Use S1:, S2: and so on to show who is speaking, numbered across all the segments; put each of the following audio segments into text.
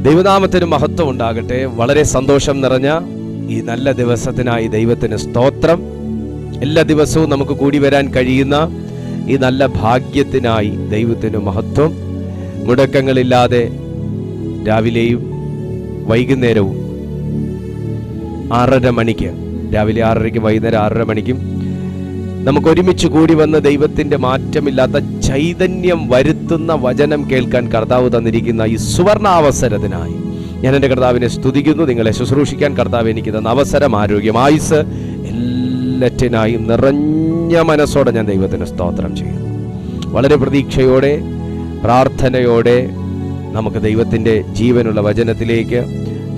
S1: ദൈവനാമത്തിന് മഹത്വം ഉണ്ടാകട്ടെ. വളരെ സന്തോഷം നിറഞ്ഞ ഈ നല്ല ദിവസത്തിനായി ദൈവത്തിന് സ്തോത്രം. എല്ലാ ദിവസവും നമുക്ക് കൂടി വരാൻ കഴിയുന്ന ഈ നല്ല ഭാഗ്യത്തിനായി ദൈവത്തിന് മഹത്വം. മുടക്കങ്ങളില്ലാതെ രാവിലെയും വൈകുന്നേരവും 6:30 മണിക്ക്, രാവിലെ 6:30 വൈകുന്നേരം 6:30 മണിക്കും നമുക്ക് ഒരുമിച്ച് കൂടി വന്ന് ദൈവത്തിൻ്റെ മാറ്റമില്ലാത്ത ചൈതന്യം വരുത്തുന്ന വചനം കേൾക്കാൻ കർത്താവ് തന്നിരിക്കുന്ന ഈ സുവർണാവസരത്തിനായി ഞാൻ എൻ്റെ കർത്താവിനെ സ്തുതിക്കുന്നു. നിങ്ങളെ ശുശ്രൂഷിക്കാൻ കർത്താവ് എനിക്ക് തന്ന അവസരം, ആരോഗ്യം, ആയുസ് എല്ലാറ്റിനായും നിറഞ്ഞ മനസ്സോടെ ഞാൻ ദൈവത്തിന് സ്തോത്രം ചെയ്യുന്നു. വളരെ പ്രതീക്ഷയോടെ, പ്രാർത്ഥനയോടെ നമുക്ക് ദൈവത്തിൻ്റെ ജീവനുള്ള വചനത്തിലേക്ക്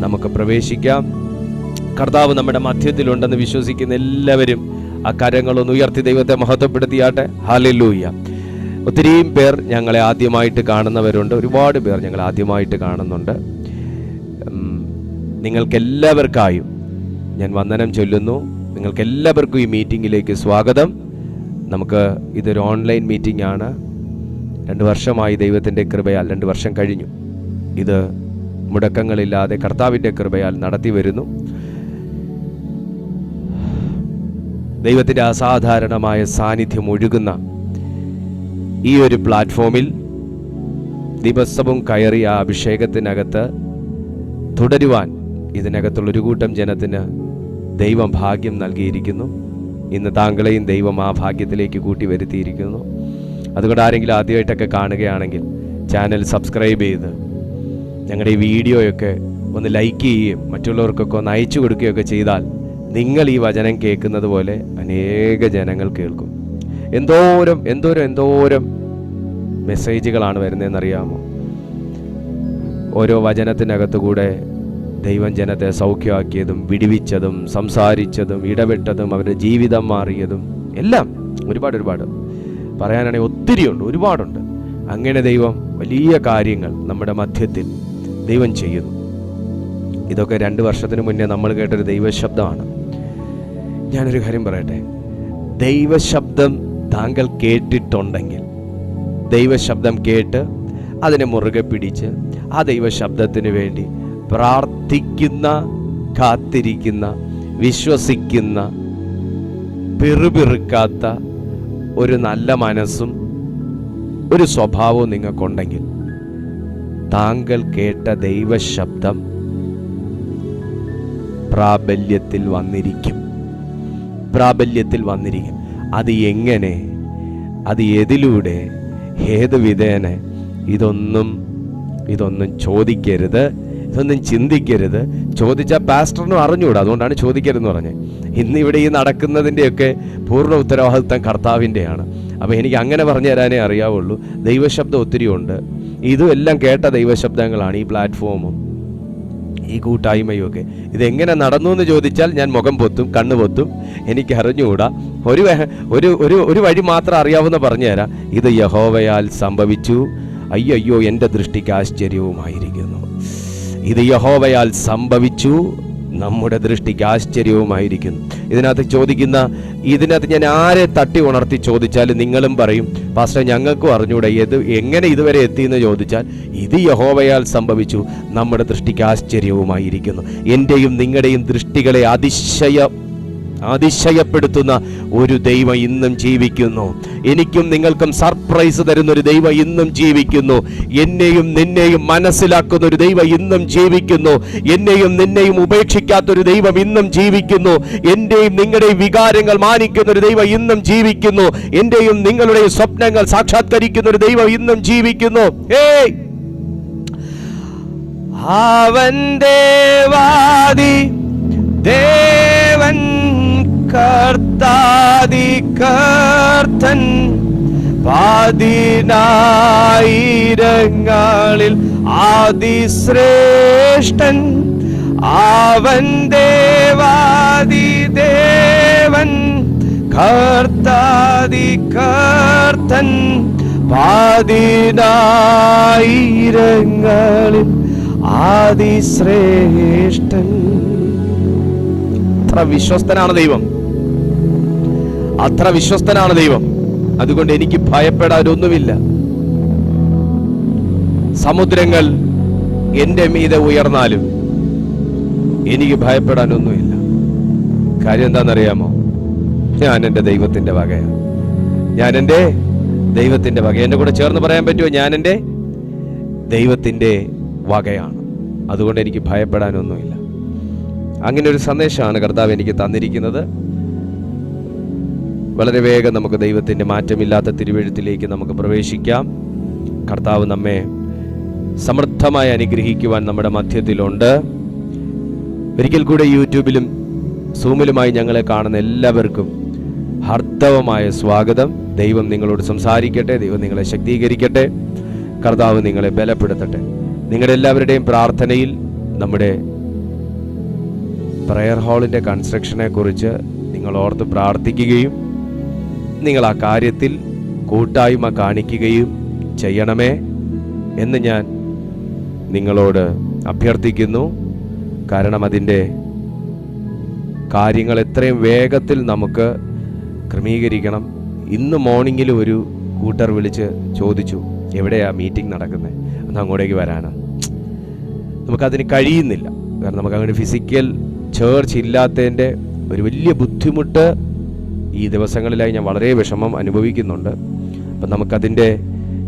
S1: നമുക്ക് പ്രവേശിക്കാം. കർത്താവ് നമ്മുടെ മധ്യത്തിലുണ്ടെന്ന് വിശ്വസിക്കുന്ന എല്ലാവരും ആ കരങ്ങളൊന്ന് ഉയർത്തി ദൈവത്തെ മഹത്വപ്പെടുത്തിയാട്ടെ. ഹല്ലേലൂയ. ഒത്തിരിയും പേർ ഞങ്ങളെ ആദ്യമായിട്ട് കാണുന്നവരുണ്ട്. ഒരുപാട് പേർ ഞങ്ങളെ ആദ്യമായിട്ട് കാണുന്നുണ്ട്. നിങ്ങൾക്കെല്ലാവർക്കായും ഞാൻ വന്ദനം ചൊല്ലുന്നു. നിങ്ങൾക്കെല്ലാവർക്കും ഈ മീറ്റിങ്ങിലേക്ക് സ്വാഗതം. നമുക്ക് ഇതൊരു ഓൺലൈൻ മീറ്റിംഗ് ആണ്. 2 വർഷമായി ദൈവത്തിൻ്റെ കൃപയാൽ, 2 വർഷം കഴിഞ്ഞു, ഇത് മുടക്കങ്ങളില്ലാതെ കർത്താവിൻ്റെ കൃപയാൽ നടത്തി വരുന്നു. ദൈവത്തിൻ്റെ അസാധാരണമായ സാന്നിധ്യം ഒഴുകുന്ന ഈ ഒരു പ്ലാറ്റ്ഫോമിൽ ദിവസവും കയറി ആ അഭിഷേകത്തിനകത്ത് തുടരുവാൻ ഇതിനകത്തുള്ളൊരു കൂട്ടം ജനത്തിന് ദൈവം ഭാഗ്യം നൽകിയിരിക്കുന്നു. ഇന്ന് താങ്കളെയും ദൈവം ആ ഭാഗ്യത്തിലേക്ക് കൂട്ടി വരുത്തിയിരിക്കുന്നു. അതുകൊണ്ട് ആരെങ്കിലും ആദ്യമായിട്ടൊക്കെ കാണുകയാണെങ്കിൽ ചാനൽ സബ്സ്ക്രൈബ് ചെയ്ത് ഞങ്ങളുടെ ഈ വീഡിയോയൊക്കെ ഒന്ന് ലൈക്ക് ചെയ്യുകയും മറ്റുള്ളവർക്കൊക്കെ ഒന്ന് അയച്ചു കൊടുക്കുകയൊക്കെ ചെയ്താൽ നിങ്ങൾ ഈ വചനം കേൾക്കുന്നത് പോലെ അനേക ജനങ്ങൾ കേൾക്കും. എന്തോരം മെസ്സേജുകളാണ് വരുന്നതെന്നറിയാമോ? ഓരോ വചനത്തിനകത്തുകൂടെ ദൈവം ജനത്തെ സൗഖ്യമാക്കിയതും വിടുവിച്ചതും സംസാരിച്ചതും ഇടപെട്ടതും അവരുടെ ജീവിതം മാറിയതും എല്ലാം ഒരുപാട് പറയാനാണെങ്കിൽ ഒത്തിരിയുണ്ട്, ഒരുപാടുണ്ട്. അങ്ങനെ ദൈവം വലിയ കാര്യങ്ങൾ നമ്മുടെ മധ്യത്തിൽ ദൈവം ചെയ്യുന്നു. ഇതൊക്കെ 2 വർഷത്തിന് മുന്നേ നമ്മൾ കേട്ടൊരു ദൈവശബ്ദമാണ്. ഞാനൊരു കാര്യം പറയട്ടെ, ദൈവശബ്ദം താങ്കൾ കേട്ടിട്ടുണ്ടെങ്കിൽ, ദൈവശബ്ദം കേട്ട് അതിനെ മുറുകെ പിടിച്ച് ആ ദൈവശബ്ദത്തിന് വേണ്ടി പ്രാർത്ഥിക്കുന്ന, കാത്തിരിക്കുന്ന, വിശ്വസിക്കുന്ന, പിറുപിറുക്കാത്ത ഒരു നല്ല മനസ്സും ഒരു സ്വഭാവവും നിങ്ങൾക്കുണ്ടെങ്കിൽ താങ്കൾ കേട്ട ദൈവശബ്ദം പ്രാബല്യത്തിൽ വന്നിരിക്കും. അത് എങ്ങനെ, അത് ഏതിലൂടെ, ഏത് വിധേന, ഇതൊന്നും ചോദിക്കരുത്, ഇതൊന്നും ചിന്തിക്കരുത്. ചോദിച്ചാൽ പാസ്റ്ററിനും അറിഞ്ഞുകൂടാ, അതുകൊണ്ടാണ് ചോദിക്കരുതെന്ന് പറഞ്ഞത്. ഇന്നിവിടെ ഈ നടക്കുന്നതിൻ്റെയൊക്കെ പൂർണ്ണ ഉത്തരവാദിത്വം കർത്താവിൻ്റെയാണ്. അപ്പോൾ എനിക്ക് അങ്ങനെ പറഞ്ഞു തരാനേ അറിയാവുള്ളൂ. ദൈവശബ്ദം ഒത്തിരി ഉണ്ട്. ഇതും എല്ലാം കേട്ട ദൈവശബ്ദങ്ങളാണ്. ഈ പ്ലാറ്റ്ഫോമും ഈ കൂട്ടായ്മയും ഒക്കെ ഇതെങ്ങനെ നടന്നു എന്ന് ചോദിച്ചാൽ ഞാൻ മുഖം പൊത്തും, കണ്ണ് പൊത്തും. എനിക്ക് അറിഞ്ഞുകൂടാ. ഒരു വഴി മാത്രം അറിയാവുന്ന പറഞ്ഞു തരാം. ഇത് യഹോവയാൽ സംഭവിച്ചു. അയ്യോ, എൻ്റെ ദൃഷ്ടിക്ക് ആശ്ചര്യവുമായിരിക്കുന്നു. ഇത് യഹോവയാൽ സംഭവിച്ചു, നമ്മുടെ ദൃഷ്ടിക്ക് ആശ്ചര്യവുമായിരിക്കുന്നു. ഇതിനകത്ത് ഞാൻ ആരെ തട്ടി ഉണർത്തി ചോദിച്ചാലും നിങ്ങളും പറയും, പാസ്റ്റർ ഞങ്ങൾക്കും അറിഞ്ഞൂടെ എങ്ങനെ ഇതുവരെ എത്തിയെന്ന് ചോദിച്ചാൽ ഇത് യഹോവയാൽ സംഭവിച്ചു, നമ്മുടെ ദൃഷ്ടിക്ക് ആശ്ചര്യവുമായിരിക്കുന്നു. എൻ്റെയും നിങ്ങളുടെയും ദൃഷ്ടികളെ അതിശയപ്പെടുത്തുന്ന ഒരു ദൈവം ഇന്നും ജീവിക്കുന്നു. എനിക്കും നിങ്ങൾക്കും സർപ്രൈസ് തരുന്ന ഒരു ദൈവം ഇന്നും ജീവിക്കുന്നു. എന്നെയും നിന്നെയും മനസ്സിലാക്കുന്ന ഒരു ദൈവം ഇന്നും ജീവിക്കുന്നു. എന്നെയും നിന്നെയും ഉപേക്ഷിക്കാത്തൊരു ദൈവം ഇന്നും ജീവിക്കുന്നു. എൻ്റെയും നിങ്ങളുടെയും വികാരങ്ങൾ മാനിക്കുന്ന ഒരു ദൈവം ഇന്നും ജീവിക്കുന്നു. എൻ്റെയും നിങ്ങളുടെയും സ്വപ്നങ്ങൾ സാക്ഷാത്കരിക്കുന്ന ഒരു ദൈവം ഇന്നും ജീവിക്കുന്നു. അവൻ ദേവാദി ദേവൻ, കർത്താദി കർത്തൻ, പാതിനായിരങ്ങളിൽ ആദിശ്രേഷ്ഠൻ. അവൻ ദേവാദി ദേവൻ, കർത്താദി കർത്തൻ, പാതിനായിരങ്ങളിൽ ആദിശ്രേഷ്ഠൻ. അത്ര വിശ്വസ്തനാണ് ദൈവം. അതുകൊണ്ട് എനിക്ക് ഭയപ്പെടാനൊന്നുമില്ല. സമുദ്രങ്ങൾ എൻ്റെ മീതെ ഉയർന്നാലും എനിക്ക് ഭയപ്പെടാനൊന്നുമില്ല. കാര്യം എന്താണെന്നറിയാമോ? ഞാൻ എൻ്റെ ദൈവത്തിൻ്റെ വകയാണ്. ഞാൻ എൻ്റെ ദൈവത്തിൻ്റെ വക. എൻ്റെ കൂടെ ചേർന്ന് പറയാൻ പറ്റുമോ? ഞാൻ എൻ്റെ ദൈവത്തിൻ്റെ വകയാണ്. അതുകൊണ്ട് എനിക്ക് ഭയപ്പെടാനൊന്നുമില്ല. അങ്ങനെ ഒരു സന്ദേശമാണ് കർത്താവ് എനിക്ക് തന്നിരിക്കുന്നത്. വളരെ വേഗം നമുക്ക് ദൈവത്തിൻ്റെ മാറ്റമില്ലാത്ത തിരുവെഴുത്തിലേക്ക് നമുക്ക് പ്രവേശിക്കാം. കർത്താവ് നമ്മെ സമൃദ്ധമായി അനുഗ്രഹിക്കുവാൻ നമ്മുടെ മധ്യത്തിലുണ്ട്. ഒരിക്കൽ കൂടെ യൂട്യൂബിലും സൂമിലുമായി ഞങ്ങളെ കാണുന്ന എല്ലാവർക്കും ഹാർദവമായ സ്വാഗതം. ദൈവം നിങ്ങളോട് സംസാരിക്കട്ടെ. ദൈവം നിങ്ങളെ ശക്തീകരിക്കട്ടെ. കർത്താവ് നിങ്ങളെ ബലപ്പെടുത്തട്ടെ. നിങ്ങളുടെ എല്ലാവരുടെയും പ്രാർത്ഥനയിൽ നമ്മുടെ പ്രയർ ഹാളിൻ്റെ കൺസ്ട്രക്ഷനെ കുറിച്ച് നിങ്ങൾ ഓർത്ത് പ്രാർത്ഥിക്കുകയും നിങ്ങൾ ആ കാര്യത്തിൽ കൂട്ടായ്മ കാണിക്കുകയും ചെയ്യണമേ എന്ന് ഞാൻ നിങ്ങളോട് അഭ്യർത്ഥിക്കുന്നു. കാരണം അതിൻ്റെ കാര്യങ്ങൾ എത്രയും വേഗത്തിൽ നമുക്ക് ക്രമീകരിക്കണം. ഇന്ന് മോർണിംഗിൽ ഒരു കൂട്ടർ വിളിച്ച് ചോദിച്ചു, എവിടെയാ മീറ്റിംഗ് നടക്കുന്നത്, അന്ന് അങ്ങോട്ടേക്ക് വരാനാണ്. നമുക്കതിന് കഴിയുന്നില്ല. കാരണം നമുക്ക് അങ്ങനെ ഫിസിക്കൽ ചേർച്ച് ഇല്ലാത്തതിൻ്റെ ഒരു വലിയ ബുദ്ധിമുട്ട് ഈ ദിവസങ്ങളിലായി ഞാൻ വളരെ വിഷമം അനുഭവിക്കുന്നുണ്ട്. അപ്പം നമുക്കതിൻ്റെ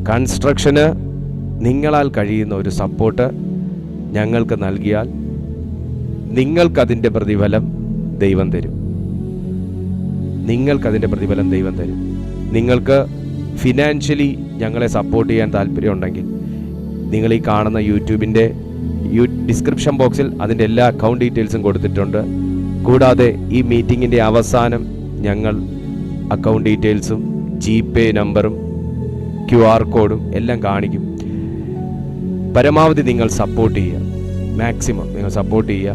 S1: കൺസ്ട്രക്ഷന് നിങ്ങളാൽ കഴിയുന്ന ഒരു സപ്പോർട്ട് ഞങ്ങൾക്ക് നൽകിയാൽ നിങ്ങൾക്കതിൻ്റെ പ്രതിഫലം ദൈവം തരും. നിങ്ങൾക്കതിൻ്റെ പ്രതിഫലം ദൈവം തരും. നിങ്ങൾക്ക് ഫിനാൻഷ്യലി ഞങ്ങളെ സപ്പോർട്ട് ചെയ്യാൻ താല്പര്യമുണ്ടെങ്കിൽ നിങ്ങൾ ഈ കാണുന്ന യൂട്യൂബിൻ്റെ ഡിസ്ക്രിപ്ഷൻ ബോക്സിൽ അതിൻ്റെ എല്ലാ അക്കൗണ്ട് ഡീറ്റെയിൽസും കൊടുത്തിട്ടുണ്ട്. കൂടാതെ ഈ മീറ്റിങ്ങിൻ്റെ അവസാനം ഞങ്ങൾ അക്കൗണ്ട് ഡീറ്റെയിൽസും GPay നമ്പറും QR കോഡും എല്ലാം കാണിക്കും. പരമാവധി നിങ്ങൾ സപ്പോർട്ട് ചെയ്യുക. മാക്സിമം നിങ്ങൾ സപ്പോർട്ട് ചെയ്യുക.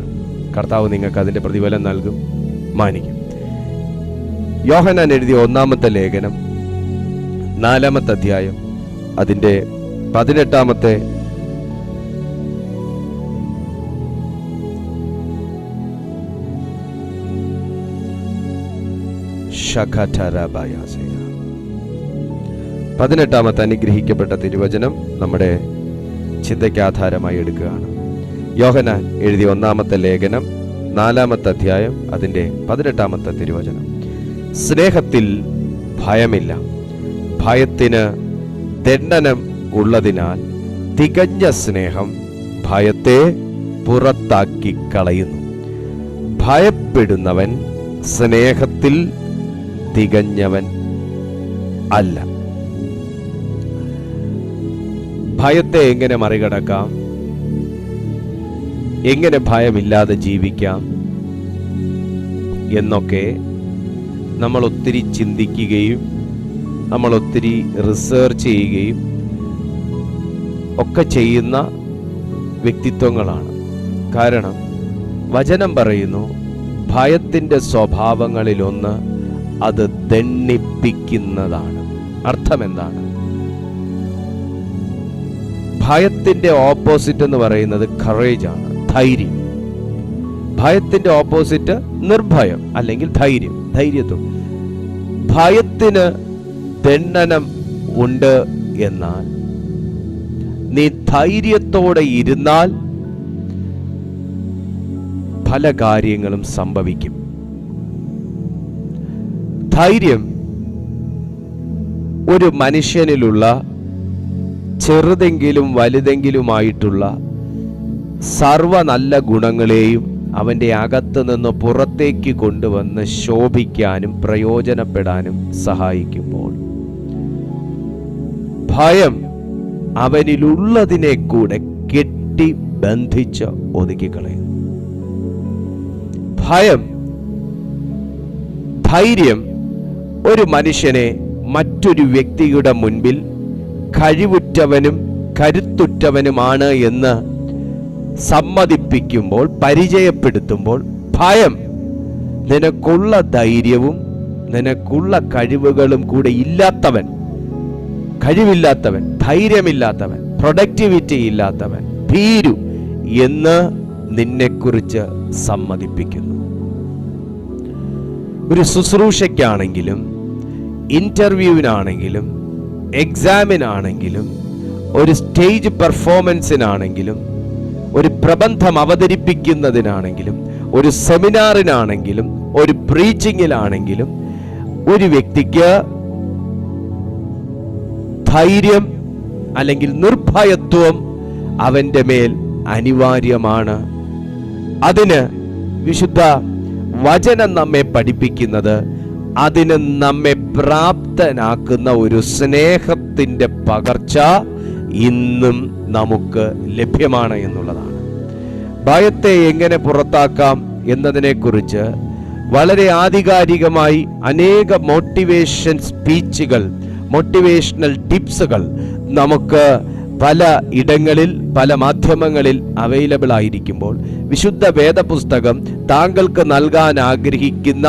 S1: കർത്താവ് നിങ്ങൾക്ക് അതിൻ്റെ പ്രതിഫലം നൽകും, മാനിക്കും. യോഹന്നാൻ എഴുതിയ 1-ാമത്തെ ലേഖനം 4-ാമത്തെ അധ്യായം അതിൻ്റെ 18-ാമത്തെ അനുഗ്രഹിക്കപ്പെട്ട തിരുവചനം നമ്മുടെ ചിന്തയ്ക്ക് ആധാരമായി എടുക്കുകയാണ്. യോഹന്നാൻ എഴുതിയ 1-ാമത്തെ ലേഖനം 4-ാമത്തെ അധ്യായം അതിൻ്റെ 18-ാമത്തെ തിരുവചനം. സ്നേഹത്തിൽ ഭയമില്ല, ഭയത്തിന് ദണ്ഡനം ഉള്ളതിനാൽ തികഞ്ഞ സ്നേഹം ഭയത്തെ പുറത്താക്കി കളയുന്നു. ഭയപ്പെടുന്നവൻ സ്നേഹത്തിൽ തികഞ്ഞവൻ അല്ല. ഭയത്തെ എങ്ങനെ മറികടക്കാം? എങ്ങനെ ഭയമില്ലാതെ ജീവിക്കാം എന്നൊക്കെ നമ്മൾ ഒത്തിരി ചിന്തിക്കുകയും നമ്മൾ ഒത്തിരി റിസർച്ച് ചെയ്യുകയും ഒക്കെ ചെയ്യുന്ന വ്യക്തിത്വങ്ങളാണ്. കാരണം വചനം പറയുന്നു, ഭയത്തിൻ്റെ സ്വഭാവങ്ങളിലൊന്ന് അത് ദണ്ഡിപ്പിക്കുന്നതാണ്. അർത്ഥം എന്താണ്? ഭയത്തിൻ്റെ ഓപ്പോസിറ്റ് എന്ന് പറയുന്നത് കറേജ് ആണ്, ധൈര്യം. ഭയത്തിൻ്റെ ഓപ്പോസിറ്റ് നിർഭയം അല്ലെങ്കിൽ ധൈര്യത്വം. ഭയത്തിന് ദണ്ഡനം ഉണ്ട്, എന്നാൽ നീ ധൈര്യത്തോടെ ഇരുന്നാൽ പല കാര്യങ്ങളും സംഭവിക്കും. ധൈര്യം ഒരു മനുഷ്യനിലുള്ള ചെറുതെങ്കിലും വലുതെങ്കിലുമായിട്ടുള്ള സർവ നല്ല ഗുണങ്ങളെയും അവൻ്റെ അകത്ത് നിന്ന് പുറത്തേക്ക് കൊണ്ടുവന്ന് ശോഭിക്കാനും പ്രയോജനപ്പെടാനും സഹായിക്കുമ്പോൾ, ഭയം അവനിലുള്ളതിനെ കൂടെ കെട്ടി ബന്ധിച്ച് ഒതുക്കിക്കളയുന്നു. ധൈര്യം ഒരു മനുഷ്യനെ മറ്റൊരു വ്യക്തിയുടെ മുൻപിൽ കഴിവുറ്റവനും കരുത്തുറ്റവനുമാണ് എന്ന് സമ്മതിപ്പിക്കുമ്പോൾ, പരിചയപ്പെടുത്തുമ്പോൾ, ഭയം നിനക്കുള്ള ധൈര്യവും നിനക്കുള്ള കഴിവുകളും കൂടെ ഇല്ലാത്തവൻ, കഴിവില്ലാത്തവൻ, ധൈര്യമില്ലാത്തവൻ, പ്രൊഡക്ടിവിറ്റി ഇല്ലാത്തവൻ, ഭീരു എന്ന് നിന്നെക്കുറിച്ച് സമ്മതിപ്പിക്കുന്നു. ഒരു ശുശ്രൂഷയ്ക്കാണെങ്കിലും ഇന്റർവ്യൂവിനാണെങ്കിലും എക്സാമിനാണെങ്കിലും ഒരു സ്റ്റേജ് പെർഫോമൻസിനാണെങ്കിലും ഒരു പ്രബന്ധം അവതരിപ്പിക്കുന്നതിനാണെങ്കിലും, ഒരു സെമിനാറിനാണെങ്കിലും, ഒരു പ്രീച്ചിങ്ങിലാണെങ്കിലും ഒരു വ്യക്തിക്ക് ധൈര്യം അല്ലെങ്കിൽ നിർഭയത്വം അവന്റെ മേൽ അനിവാര്യമാണ്. അതിന് വിശുദ്ധ വചനം നമ്മെ പഠിപ്പിക്കുന്നത്, അതിന് നമ്മെ പ്രാപ്തനാക്കുന്ന ഒരു സ്നേഹത്തിന്റെ പകർച്ച ഇന്നും നമുക്ക് ലഭ്യമാണ് എന്നുള്ളതാണ്. ഭയത്തെ എങ്ങനെ പുറത്താക്കാം എന്നതിനെക്കുറിച്ച് വളരെ ആധികാരികമായി അനേക മോട്ടിവേഷൻ സ്പീച്ചുകൾ, മോട്ടിവേഷണൽ ടിപ്സുകൾ നമുക്ക് പല ഇടങ്ങളിൽ, പല മാധ്യമങ്ങളിൽ അവൈലബിൾ ആയിരിക്കുമ്പോൾ, വിശുദ്ധ വേദപുസ്തകം താങ്കൾക്ക് നൽകാൻ ആഗ്രഹിക്കുന്ന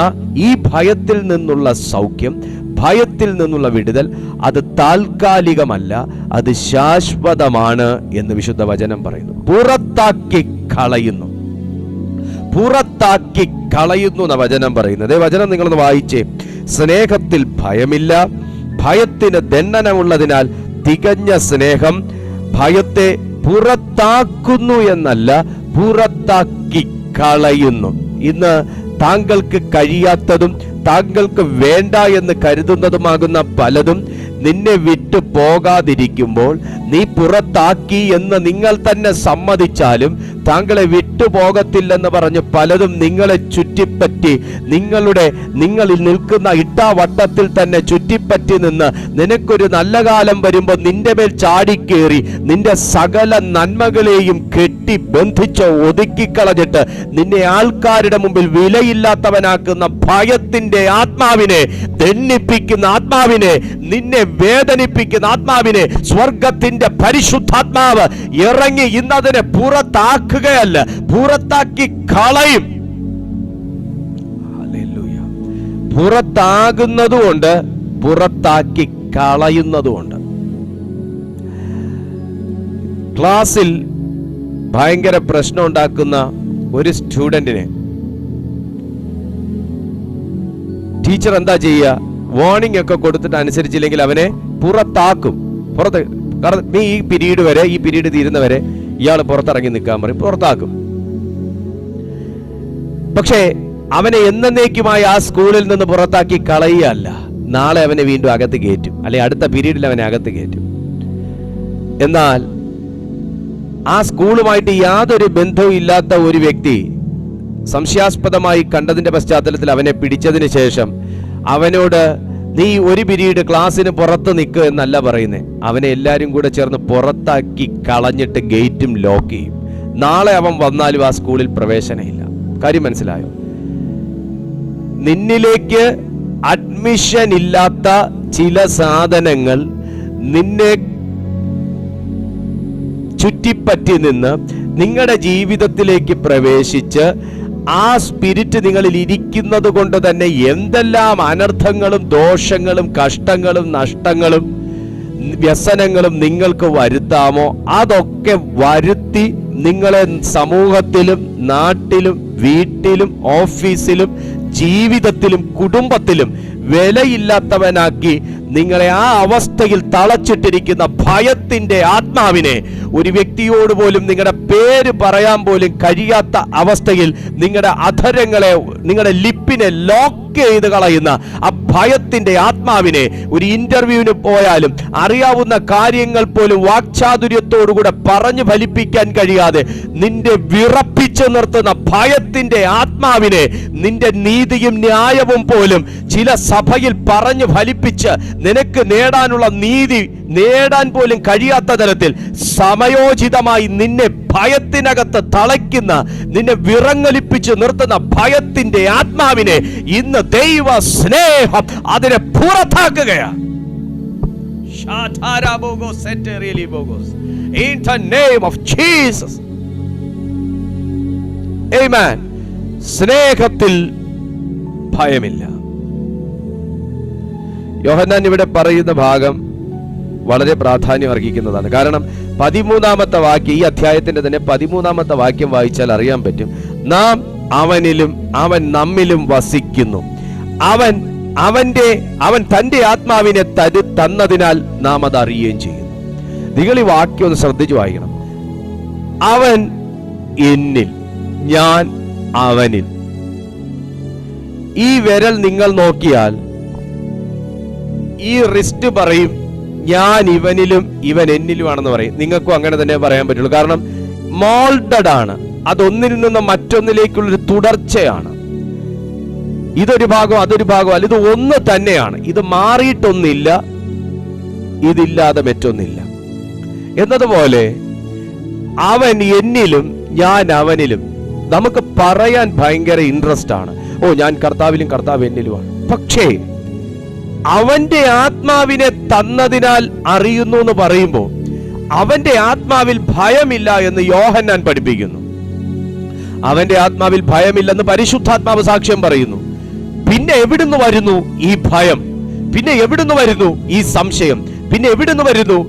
S1: ഈ ഭയത്തിൽ നിന്നുള്ള സൗഖ്യം, ഭയത്തിൽ നിന്നുള്ള വിടുതൽ, അത് താൽക്കാലികമല്ല, അത് ശാശ്വതമാണ് എന്ന് വിശുദ്ധ വചനം പറയുന്നു. പുറത്താക്കി കളയുന്നു, പുറത്താക്കി കളയുന്നു എന്ന വചനം പറയുന്നത്. വചനം നിങ്ങളൊന്ന് വായിച്ചേ. സ്നേഹത്തിൽ ഭയമില്ല, ഭയത്തിന് ദണ്ഡനമുള്ളതിനാൽ തികഞ്ഞ സ്നേഹം ഭയത്തെ പുറത്താക്കുന്നു എന്നല്ല, പുറത്താക്കി കളയുന്നു. ഇന്ന് താങ്കൾക്ക് കഴിയാത്തതും താങ്കൾക്ക് വേണ്ട എന്ന് കരുതുന്നതുമാകുന്ന പലതും നിന്നെ വിട്ടു പോകാതിരിക്കുമ്പോൾ, നീ പുറത്താക്കി എന്ന് നിങ്ങൾ തന്നെ സമ്മതിച്ചാലും താങ്കളെ വിട്ടുപോകത്തില്ലെന്ന് പറഞ്ഞ് പലതും നിങ്ങളെ ചുറ്റിപ്പറ്റി, നിങ്ങളിൽ നിൽക്കുന്ന ഇട്ടാവട്ടത്തിൽ തന്നെ ചുറ്റിപ്പറ്റി നിന്ന് നിനക്കൊരു നല്ല കാലം വരുമ്പോൾ നിന്റെ മേൽ ചാടിക്കേറി നിന്റെ സകല നന്മകളെയും കെട്ടി ബന്ധിച്ച് ഒതുക്കിക്കളഞ്ഞിട്ട് നിന്നെ ആൾക്കാരുടെ മുമ്പിൽ വിലയില്ലാത്തവനാക്കുന്ന ഭയത്തിന്റെ ആത്മാവിനെ, ദണ്ഡിപ്പിക്കുന്ന ആത്മാവിനെ, നിന്നെ വേദനിപ്പിക്കുന്ന ആത്മാവിനെ സ്വർഗത്തിന്റെ പരിശുദ്ധാത്മാവ് ഇറങ്ങി ഇന്നതിനെ പുറത്താക്കുകയല്ല, പുറത്താക്കി കളയും. ഹല്ലേലൂയ. പുറത്താകുന്നതുകൊണ്ട്, പുറത്താക്കി കളയുന്നതുകൊണ്ട്. ക്ലാസ്സിൽ ഭയങ്കര പ്രശ്നം ഉണ്ടാക്കുന്ന ഒരു സ്റ്റുഡന്റിനെ ടീച്ചർ എന്താ ചെയ്യുക? വാർണിംഗ് ഒക്കെ കൊടുത്തിട്ട് അനുസരിച്ചില്ലെങ്കിൽ അവനെ പുറത്താക്കും. നീ ഈ പീരീഡ് തീരുന്നവരെ ഇയാൾ പുറത്തിറങ്ങി നിൽക്കാൻ പറയും, പുറത്താക്കും. പക്ഷേ അവനെ എന്നേക്കുമായി ആ സ്കൂളിൽ നിന്ന് പുറത്താക്കി കളയുകയല്ല, നാളെ അവനെ വീണ്ടും അകത്ത് കയറ്റും, അല്ലെ അടുത്ത പീരീഡിൽ അവനെ അകത്ത് കയറ്റും. എന്നാൽ ആ സ്കൂളുമായിട്ട് യാതൊരു ബന്ധവും ഇല്ലാത്ത ഒരു വ്യക്തി സംശയാസ്പദമായി കണ്ടതിന്റെ പശ്ചാത്തലത്തിൽ അവനെ പിടിച്ചതിന് ശേഷം അവനോട് നീ ഒരു പീരീഡ് ക്ലാസ്സിന് പുറത്ത് നിൽക്കുക എന്നല്ല പറയുന്നത്. അവനെ എല്ലാവരും കൂടെ ചേർന്ന് പുറത്താക്കി കളഞ്ഞിട്ട് ഗേറ്റും ലോക്ക് ചെയ്യും. നാളെ അവൻ വന്നാലും ആ സ്കൂളിൽ പ്രവേശനമില്ല. കാര്യം മനസ്സിലായോ? നിന്നിലേക്ക് അഡ്മിഷൻ ഇല്ലാത്ത ചില സാധനങ്ങൾ നിന്നെ ചുറ്റിപ്പറ്റി നിന്ന് നിങ്ങളുടെ ജീവിതത്തിലേക്ക് പ്രവേശിച്ച് ആ സ്പിരിറ്റ് നിങ്ങളിൽ ഇരിക്കുന്നത് കൊണ്ട് തന്നെ എന്തെല്ലാം അനർത്ഥങ്ങളും ദോഷങ്ങളും കഷ്ടങ്ങളും നഷ്ടങ്ങളും വ്യസനങ്ങളും നിങ്ങൾക്ക് വരുത്താമോ അതൊക്കെ വരുത്തി നിങ്ങളെ സമൂഹത്തിലും നാട്ടിലും വീട്ടിലും ഓഫീസിലും ജീവിതത്തിലും കുടുംബത്തിലും വിലയില്ലാത്തവനാക്കി നിങ്ങളെ ആ അവസ്ഥയിൽ തളച്ചിട്ടിരിക്കുന്ന ഭയത്തിന്റെ ആത്മാവിനെ ഒരു വ്യക്തിയോട് പോലും നിങ്ങളുടെ പേര് പറയാൻ പോലും കഴിയാത്ത അവസ്ഥയിൽ നിങ്ങളുടെ അധരങ്ങളെ, നിങ്ങളുടെ ലിപ്പിനെ ലോക്ക് ചെയ്ത് കളയുന്ന ആ ഭയത്തിന്റെ ആത്മാവിനെ ഒരു ഇന്റർവ്യൂവിന് പോയാലും അറിയാവുന്ന കാര്യങ്ങൾ പോലും വാക്ചാതുര്യത്തോടുകൂടെ പറഞ്ഞു ഫലിപ്പിക്കാൻ കഴിയാതെ നിന്റെ വിറപ്പിച്ചു നിർത്തുന്ന ഭയത്തിന്റെ ആത്മാവിനെ, നിന്റെ നീതിയും ന്യായവും പോലും ചില സഭയിൽ പറഞ്ഞു ഫലിപ്പിച്ച് നിനക്ക് നേടാനുള്ള നീതി നേടാൻ പോലും കഴിയാത്ത തരത്തിൽ സമയോചിതമായി നിന്നെ ഭയത്തിനകത്ത് തളയ്ക്കുന്ന, നിന്നെ വിറങ്ങലിപ്പിച്ച് നിർത്തുന്ന ഭയത്തിന്റെ ആത്മാവിനെ ഇന്ന് ദൈവ സ്നേഹം അതിനെ പുറത്താക്കുകയാണ്. In the name of Jesus. Amen. സ്നേഹത്തിൽ ഭയമില്ല. യോഹന്നാൻ ഇവിടെ പറയുന്ന ഭാഗം വളരെ പ്രാധാന്യം അർഹിക്കുന്നതാണ്. കാരണം 13-ാമത്തെ വാക്യം, ഈ അധ്യായത്തിന്റെ തന്നെ 13-ാമത്തെ വാക്യം വായിച്ചാൽ അറിയാൻ പറ്റും. നാം അവനിലും അവൻ നമ്മിലും വസിക്കുന്നു, അവൻ തന്റെ ആത്മാവിനെ തന്നതിനാൽ നാം അത് അറിയുകയും ചെയ്യുന്നു. നിങ്ങൾ ഈ വാക്യം ഒന്ന് ശ്രദ്ധിച്ചു വായിക്കണം. അവൻ എന്നിൽ, ഞാൻ അവനിൽ. ഈ വിരൽ നിങ്ങൾ നോക്കിയാൽ ഈ റിസ്റ്റ് പറയും ഞാൻ ഇവനിലും ഇവൻ എന്നിലുമാണെന്ന് പറയും. നിങ്ങൾക്കും അങ്ങനെ തന്നെ പറയാൻ പറ്റുള്ളൂ. കാരണം മോൾഡഡ് ആണ്, അതൊന്നിൽ നിന്ന് മറ്റൊന്നിലേക്കുള്ളൊരു തുടർച്ചയാണ്. ഇതൊരു ഭാഗം അതൊരു ഭാഗം അല്ല, ഇത് ഒന്ന് തന്നെയാണ്. ഇത് മാറിയിട്ടൊന്നില്ല, ഇതില്ലാതെ മറ്റൊന്നില്ല എന്നതുപോലെ അവൻ എന്നിലും ഞാൻ അവനിലും. നമുക്ക് പറയാൻ ഭയങ്കര ഇൻട്രസ്റ്റ് ആണ്, ഓ ഞാൻ കർത്താവിലും കർത്താവ് എന്നിലുമാണ്. പക്ഷേ അവന്റെ ആത്മാവിനെ തന്നതിനാൽ അറിയുന്നു എന്ന് പറയുമ്പോൾ അവന്റെ ആത്മാവിൽ ഭയമില്ല എന്ന് യോഹന്നാൻ പഠിപ്പിക്കുന്നു. അവന്റെ ആത്മാവിൽ ഭയമില്ലെന്ന് പരിശുദ്ധാത്മാവ് സാക്ഷ്യം പറയുന്നു. പിന്നെ എവിടുന്ന് വരുന്നു ഈ ഭയം? പിന്നെ എവിടുന്ന് വരുന്നു ഈ സംശയം? പിന്നെ എവിടുന്ന് വരുന്നു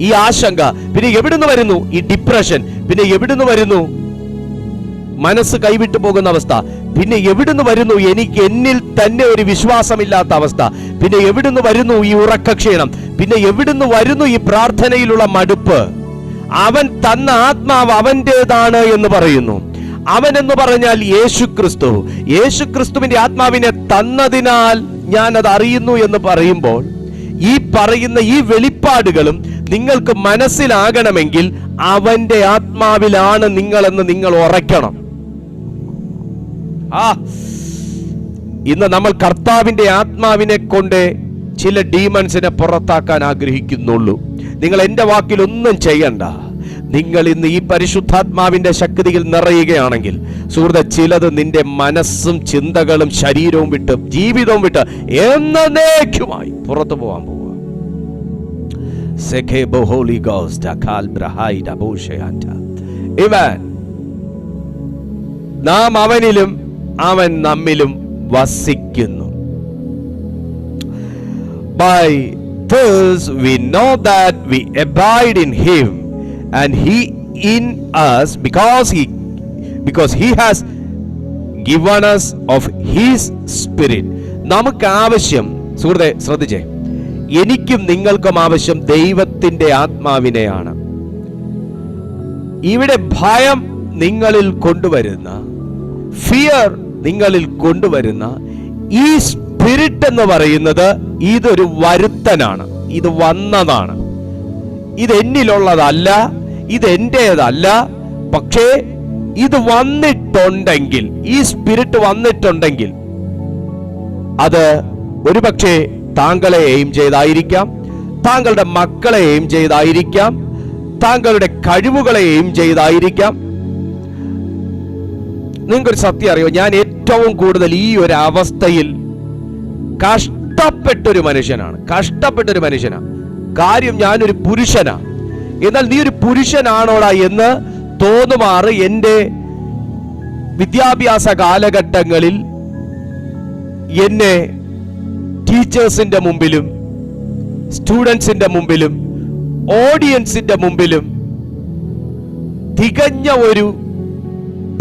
S1: ഈ ആശങ്ക? പിന്നെ എവിടുന്ന് വരുന്നു ഈ ഡിപ്രഷൻ? പിന്നെ എവിടുന്ന് വരുന്നു മനസ്സ് കൈവിട്ടു പോകുന്ന അവസ്ഥ? പിന്നെ എവിടുന്ന് വരുന്നു എനിക്ക് എന്നിൽ തന്നെ ഒരു വിശ്വാസമില്ലാത്ത അവസ്ഥ? പിന്നെ എവിടുന്ന് വരുന്നു ഈ ഉറക്കക്ഷീണം? പിന്നെ എവിടുന്ന് വരുന്നു ഈ പ്രാർത്ഥനയിലുള്ള മടുപ്പ്? അവൻ തന്ന ആത്മാവ് അവന്റേതാണ് എന്ന് പറയുന്നു. അവൻ എന്ന് പറഞ്ഞാൽ യേശുക്രിസ്തു. യേശുക്രിസ്തുവിന്റെ ആത്മാവിനെ തന്നതിനാൽ ഞാൻ അത് അറിയുന്നു എന്ന് പറയുമ്പോൾ ഈ പറയുന്ന ഈ വെളിപ്പാടുകളും നിങ്ങൾക്ക് മനസ്സിലാകണമെങ്കിൽ അവന്റെ ആത്മാവിലാണ് നിങ്ങളെന്ന് നിങ്ങൾ ഉറയ്ക്കണം. ഇന്ന് നമ്മൾ കർത്താവിന്റെ ആത്മാവിനെ കൊണ്ട് ചില ഡീമൺസിനെ പുറത്താക്കാൻ ആഗ്രഹിക്കുന്നുള്ളൂ. നിങ്ങൾ എന്റെ വാക്കിൽ ഒന്നും ചെയ്യണ്ട. നിങ്ങൾ ഇന്ന് ഈ പരിശുദ്ധാത്മാവിന്റെ ശക്തിയിൽ നിറയുകയാണെങ്കിൽ സുഹൃത്തെ, ചിലത് നിന്റെ മനസ്സും ചിന്തകളും ശരീരവും വിട്ട് ജീവിതവും വിട്ട് എന്നേക്കുമായി പുറത്തു പോകാൻ പോവുക. നാം അവനിലും അവൻ നമ്മിലും വസിക്കുന്നു. By this we know that we abide in him and he in us because he has given us of his spirit. നമുക്ക് ആവശ്യം, സുഹൃത്തെ ശ്രദ്ധിച്ചേ, എനിക്കും നിങ്ങൾക്കും ആവശ്യം ദൈവത്തിന്റെ ആത്മാവിനെയാണ്. ഇവിടെ ഭയം നിങ്ങളിൽ കൊണ്ടുവരുന്ന, ഫിയർ നിങ്ങളിൽ കൊണ്ടുവരുന്ന ഈ സ്പിരിറ്റ് എന്ന് പറയുന്നത് ഇതൊരു വരുത്തനാണ്, ഇത് വന്നതാണ്, ഇത് എന്നിലുള്ളതല്ല, ഇത് എന്റേതല്ല. പക്ഷേ ഇത് വന്നിട്ടുണ്ടെങ്കിൽ, ഈ സ്പിരിറ്റ് വന്നിട്ടുണ്ടെങ്കിൽ അത് ഒരുപക്ഷെ താങ്കളെ എയിം ചെയ്തായിരിക്കാം, താങ്കളുടെ മക്കളെ എയിം ചെയ്തായിരിക്കാം, താങ്കളുടെ കഴിവുകളെ എയിം ചെയ്തായിരിക്കാം. നിങ്ങൾക്കൊരു സത്യം അറിയോ, ഞാൻ ഏറ്റവും കൂടുതൽ ഈ ഒരു അവസ്ഥയിൽ കഷ്ടപ്പെട്ടൊരു മനുഷ്യനാണ്. കാര്യം ഞാനൊരു പുരുഷനാണ്. എന്നാൽ നീ ഒരു പുരുഷനാണോടാ എന്ന് തോന്നുമാറ് എൻ്റെ വിദ്യാഭ്യാസ കാലഘട്ടങ്ങളിൽ എന്നെ ടീച്ചേഴ്സിന്റെ മുമ്പിലും സ്റ്റുഡൻസിന്റെ മുമ്പിലും ഓഡിയൻസിന്റെ മുമ്പിലും തികഞ്ഞ ഒരു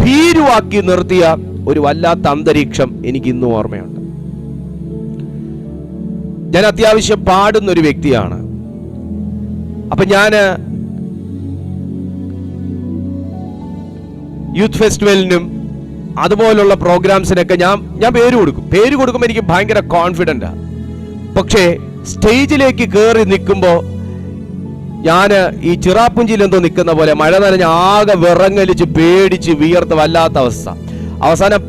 S1: ഭീരുവാക്കി നിർത്തിയ ഒരു വല്ലാത്ത അന്തരീക്ഷം എനിക്ക് ഇന്നും ഓർമ്മയുണ്ട്. ഞാൻ അത്യാവശ്യം പാടുന്ന ഒരു വ്യക്തിയാണ്. അപ്പൊ ഞാന് യൂത്ത് ഫെസ്റ്റിവലിനും അതുപോലുള്ള പ്രോഗ്രാംസിനൊക്കെ ഞാൻ പേര് കൊടുക്കുമ്പോൾ എനിക്ക് ഭയങ്കര കോൺഫിഡന്റാ. പക്ഷേ സ്റ്റേജിലേക്ക് കയറി നിൽക്കുമ്പോൾ ഞാൻ ഈ ചിറാപ്പുഞ്ചിയിൽ എന്തോ നിൽക്കുന്ന പോലെ മഴ നനഞ്ഞ് ആകെ വിറങ്ങലിച്ച് പേടിച്ച് വിയർത്ത് വല്ലാത്ത അവസ്ഥ. അവസാനം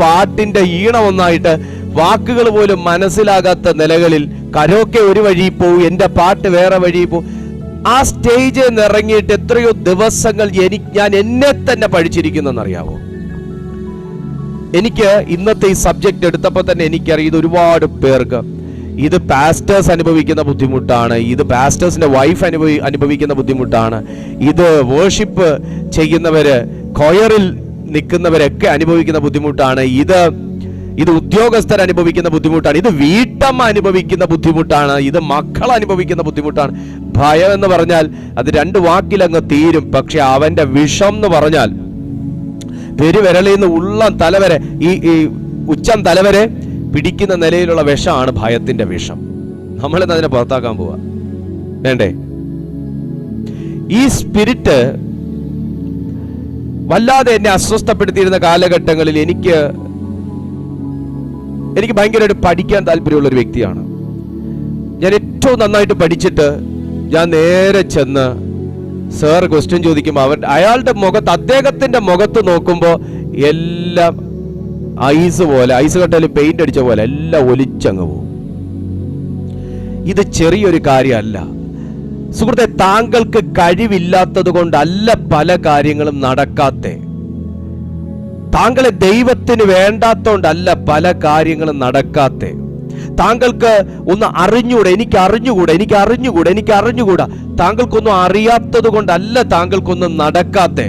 S1: പാട്ടിന്റെ ഈണമൊന്നായിട്ട് വാക്കുകൾ പോലും മനസ്സിലാകാത്ത നിലകളിൽ കരോക്കെ ഒരു വഴി പോവും, എൻ്റെ പാട്ട് വേറെ വഴി പോവും. ആ സ്റ്റേജിൽ നിന്ന് ഇറങ്ങിയിട്ട് എത്രയോ ദിവസങ്ങൾ ഞാൻ എന്നെ തന്നെ പഠിച്ചിരിക്കുന്നറിയാവോ? എനിക്ക് ഇന്നത്തെ ഈ സബ്ജക്റ്റ് എടുത്തപ്പോൾ തന്നെ എനിക്കറിയാം ഇത് ഒരുപാട് പേർക്ക് ഇത് പാസ്റ്റേഴ്സ് അനുഭവിക്കുന്ന ബുദ്ധിമുട്ടാണ്, ഇത് പാസ്റ്റേഴ്സിന്റെ വൈഫ് അനുഭവിക്കുന്ന ബുദ്ധിമുട്ടാണ്, ഇത് വേർഷിപ്പ് ചെയ്യുന്നവര് കൊയറിൽ നിൽക്കുന്നവരൊക്കെ അനുഭവിക്കുന്ന ബുദ്ധിമുട്ടാണ്, ഇത് ഉദ്യോഗസ്ഥർ അനുഭവിക്കുന്ന ബുദ്ധിമുട്ടാണ്, ഇത് വീട്ടമ്മ അനുഭവിക്കുന്ന ബുദ്ധിമുട്ടാണ്, ഇത് മക്കൾ അനുഭവിക്കുന്ന ബുദ്ധിമുട്ടാണ്. ഭയം എന്ന് പറഞ്ഞാൽ അത് രണ്ട് വാക്കിലങ്ങ് തീരും. പക്ഷെ അവന്റെ വിഷം എന്ന് പറഞ്ഞാൽ പെരുവിരളിൽ നിന്ന് ഉള്ളം തലവരെ ഈ ഉച്ചം തലവരെ പിടിക്കുന്ന നിലയിലുള്ള വിഷമാണ് ഭയത്തിന്റെ വിഷം. നമ്മളിന്ന് അതിനെ പുറത്താക്കാൻ പോവാ വേണ്ടേ? ഈ സ്പിരിറ്റ് വല്ലാതെ എന്നെ അസ്വസ്ഥപ്പെടുത്തിയിരുന്ന കാലഘട്ടങ്ങളിൽ എനിക്ക് ഭയങ്കരമായിട്ട് പഠിക്കാൻ താല്പര്യമുള്ള ഒരു വ്യക്തിയാണ് ഞാൻ. ഏറ്റവും നന്നായിട്ട് പഠിച്ചിട്ട് ഞാൻ നേരെ ചെന്ന് സാർ ക്വസ്റ്റ്യൻ ചോദിക്കുമ്പോൾ അയാളുടെ മുഖത്ത്, അദ്ദേഹത്തിന്റെ മുഖത്ത് നോക്കുമ്പോൾ എല്ലാം ഐസ് പോലെ, ഐസ് കട്ടയിൽ പെയിന്റ് അടിച്ച പോലെ എല്ലാം ഒലിച്ചങ്ങ് പോകും. ഇത് ചെറിയൊരു കാര്യമല്ല സുഹൃത്തെ. താങ്കൾക്ക് കഴിവില്ലാത്തത് കൊണ്ടല്ല പല കാര്യങ്ങളും നടക്കാത്തെ. താങ്കളെ ദൈവത്തിന് വേണ്ടാത്തോണ്ടല്ല പല കാര്യങ്ങളും നടക്കാത്തെ. താങ്കൾക്ക് ഒന്ന് അറിഞ്ഞൂടെ, എനിക്ക് അറിഞ്ഞുകൂടാ. താങ്കൾക്കൊന്നും അറിയാത്തത് കൊണ്ടല്ല താങ്കൾക്കൊന്നും നടക്കാത്തെ.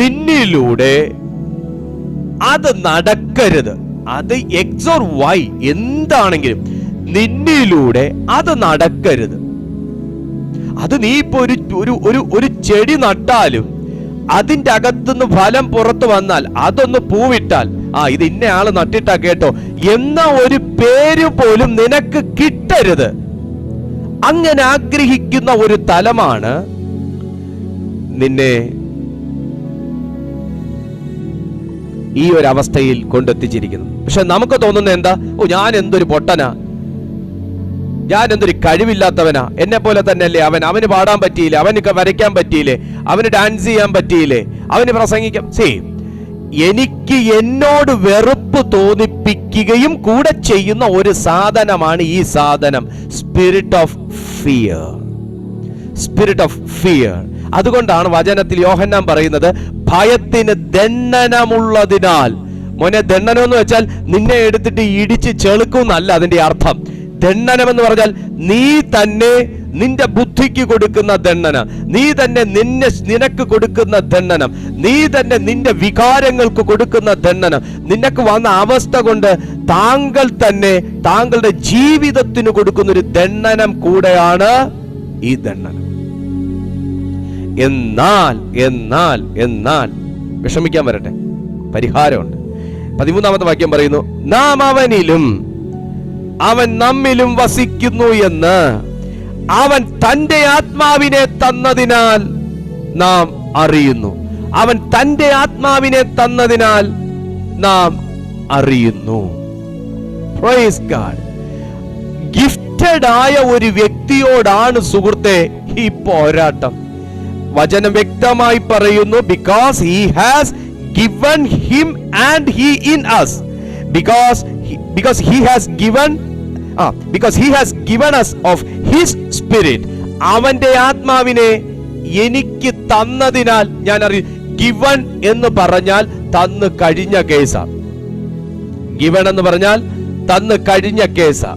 S1: നിന്നിലൂടെ അത് നടക്കരുത്. അത് എക്സ് ഓർ വൈ എന്താണെങ്കിലും നിന്നിലൂടെ അത് നടക്കരുത്. അത് നീ ഇപ്പൊ ഒരു ചെടി നട്ടാലും അതിന്റെ അകത്തുനിന്ന് ഫലം പുറത്തു വന്നാൽ, അതൊന്ന് പൂവിട്ടാൽ, ഇത് ഇന്നയാള് നട്ടിട്ടാ കേട്ടോ എന്ന ഒരു പേര് പോലും നിനക്ക് കിട്ടരുത്. അങ്ങനെ ആഗ്രഹിക്കുന്ന ഒരു തലമാണ് നിന്നെ ഈ ഒരു അവസ്ഥയിൽ കൊണ്ടെത്തിച്ചിരിക്കുന്നത്. പക്ഷെ നമുക്ക് തോന്നുന്നത് എന്താ? ഞാൻ എന്തൊരു പൊട്ടനാ, ഞാൻ എന്തൊരു കഴിവില്ലാത്തവനാ, എന്നെ പോലെ തന്നെയല്ലേ അവന് പാടാൻ പറ്റിയില്ലേ, അവന് വരയ്ക്കാൻ പറ്റിയില്ലേ, അവന് ഡാൻസ് ചെയ്യാൻ പറ്റിയില്ലേ, അവന് പ്രസംഗിക്കാം. എനിക്ക് എന്നോട് വെറുപ്പ് തോന്നിപ്പിക്കുകയും കൂടെ ചെയ്യുന്ന ഒരു സാധനമാണ് ഈ സാധനം, സ്പിരിറ്റ് ഓഫ് ഫിയർ. അതുകൊണ്ടാണ് വചനത്തിൽ യോഹന്നാൻ പറയുന്നത്, ഭയത്തിന് ദണ്ഡനമുള്ളതിനാൽ. മോനെ, ദണ്ഡനം എന്ന് വെച്ചാൽ നിന്നെ എടുത്തിട്ട് ഇടിച്ച് ചെളുക്കുന്നല്ല അതിന്റെ അർത്ഥം. ദണ്ഡനം എന്ന് പറഞ്ഞാൽ നീ തന്നെ നിന്റെ ബുദ്ധിക്ക് കൊടുക്കുന്ന ദണ്ഡനം, നീ തന്നെ നിനക്ക് കൊടുക്കുന്ന ദണ്ഡനം, നീ തന്നെ നിന്റെ വികാരങ്ങൾക്ക് കൊടുക്കുന്ന ദണ്ഡനം. നിനക്ക് വന്ന അവസ്ഥ കൊണ്ട് താങ്കൾ തന്നെ താങ്കളുടെ ജീവിതത്തിന് കൊടുക്കുന്ന ഒരു ദണ്ഡനം കൂടെയാണ് ഈ ദണ്ഡനം. എന്നാൽ വിഷമിക്കാൻ വരട്ടെ, പരിഹാരമുണ്ട്. 13-ാമത്തെ വാക്യം പറയുന്നു, നാം അവനിലും അവൻ നമ്മിലും വസിക്കുന്നു എന്ന് അവൻ തന്റെ ആത്മാവിനെ തന്നതിനാൽ നാം അറിയുന്നു. അവൻ തന്റെ ആത്മാവിനെ തന്നതിനാൽ നാം അറിയുന്നു. Praise God. ഗിഫ്റ്റഡ് ആയ ഒരു വ്യക്തിയോടാണ് സുഹൃത്തെ ഈ പോരാട്ടം. വചനം വ്യക്തമായി പറയുന്നു, because he has given him and he in us, because he has given us of his spirit. അവന്റെ ആത്മാവിനെ എനിക്ക് തന്നതിനാൽ ഞാൻ അറിയും. ഗിവൺ എന്ന് പറഞ്ഞാൽ തന്നു കഴിഞ്ഞ കേസാ. ഗിവൺ എന്ന് പറഞ്ഞാൽ തന്നു കഴിഞ്ഞ കേസാ.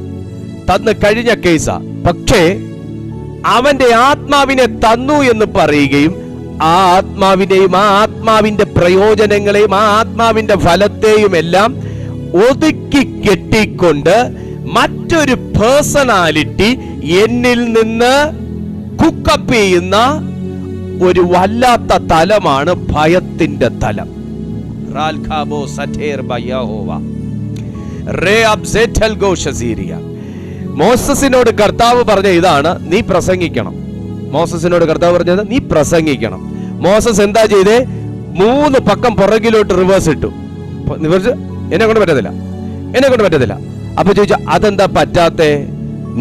S1: പക്ഷേ അവന്റെ ആത്മാവിനെ തന്നു എന്ന് പറയുകയും ആ ആത്മാവിനെയും ആ ആത്മാവിന്റെ പ്രയോജനങ്ങളെയും ആ ആത്മാവിന്റെ ഫലത്തെയും എല്ലാം ഒതുക്കി കെട്ടിക്കൊണ്ട് മറ്റൊരു പേഴ്സണാലിറ്റി എന്നിൽ നിന്ന് കുക്കപ്പ് ചെയ്യുന്ന ഒരു വല്ലാത്ത തലമാണ് ഭയത്തിന്റെ തലം. മോസസിനോട് കർത്താവ് പറഞ്ഞ ഇതാണ്, നീ പ്രസംഗിക്കണം. മോസസിനോട് കർത്താവ് പറഞ്ഞത് നീ പ്രസംഗിക്കണം. മോസസ് എന്താ ചെയ്തേ? 3 പക്കം പുറകിലോട്ട് റിവേഴ്സ് ഇട്ടു. എന്നെ കൊണ്ട് പറ്റത്തില്ല. അപ്പൊ ചോദിച്ചാ, അതെന്താ പറ്റാത്തെ?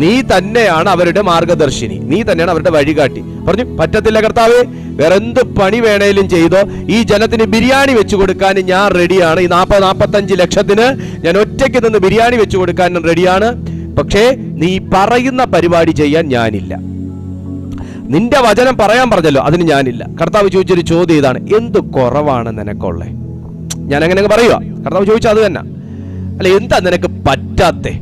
S1: നീ തന്നെയാണ് അവരുടെ മാർഗദർശിനി, നീ തന്നെയാണ് അവരുടെ വഴികാട്ടി. പറഞ്ഞു, പറ്റത്തില്ല കർത്താവേ, വേറെ എന്ത് പണി വേണേലും ചെയ്തോ, ഈ ജനത്തിന് ബിരിയാണി വെച്ചു കൊടുക്കാൻ ഞാൻ റെഡിയാണ്. ഈ 40-45 ലക്ഷത്തിന് ഞാൻ ഒറ്റയ്ക്ക് നിന്ന് ബിരിയാണി വെച്ചു കൊടുക്കാൻ റെഡിയാണ്. പക്ഷേ നീ പറയുന്ന പരിപാടി ചെയ്യാൻ ഞാനില്ല. നിന്റെ വചനം പറയാൻ പറഞ്ഞല്ലോ, അതിന് ഞാനില്ല. കർത്താവ് ചോദിച്ചൊരു ചോദ്യം ഇതാണ്, എന്ത് കുറവാണ് നിനക്കുള്ളേ? ഞാൻ അങ്ങനെ പറയുക. കർത്താവ് ചോദിച്ചാൽ അത് തന്നെ, അല്ല എന്താ നിനക്ക് പറ്റാത്തെ?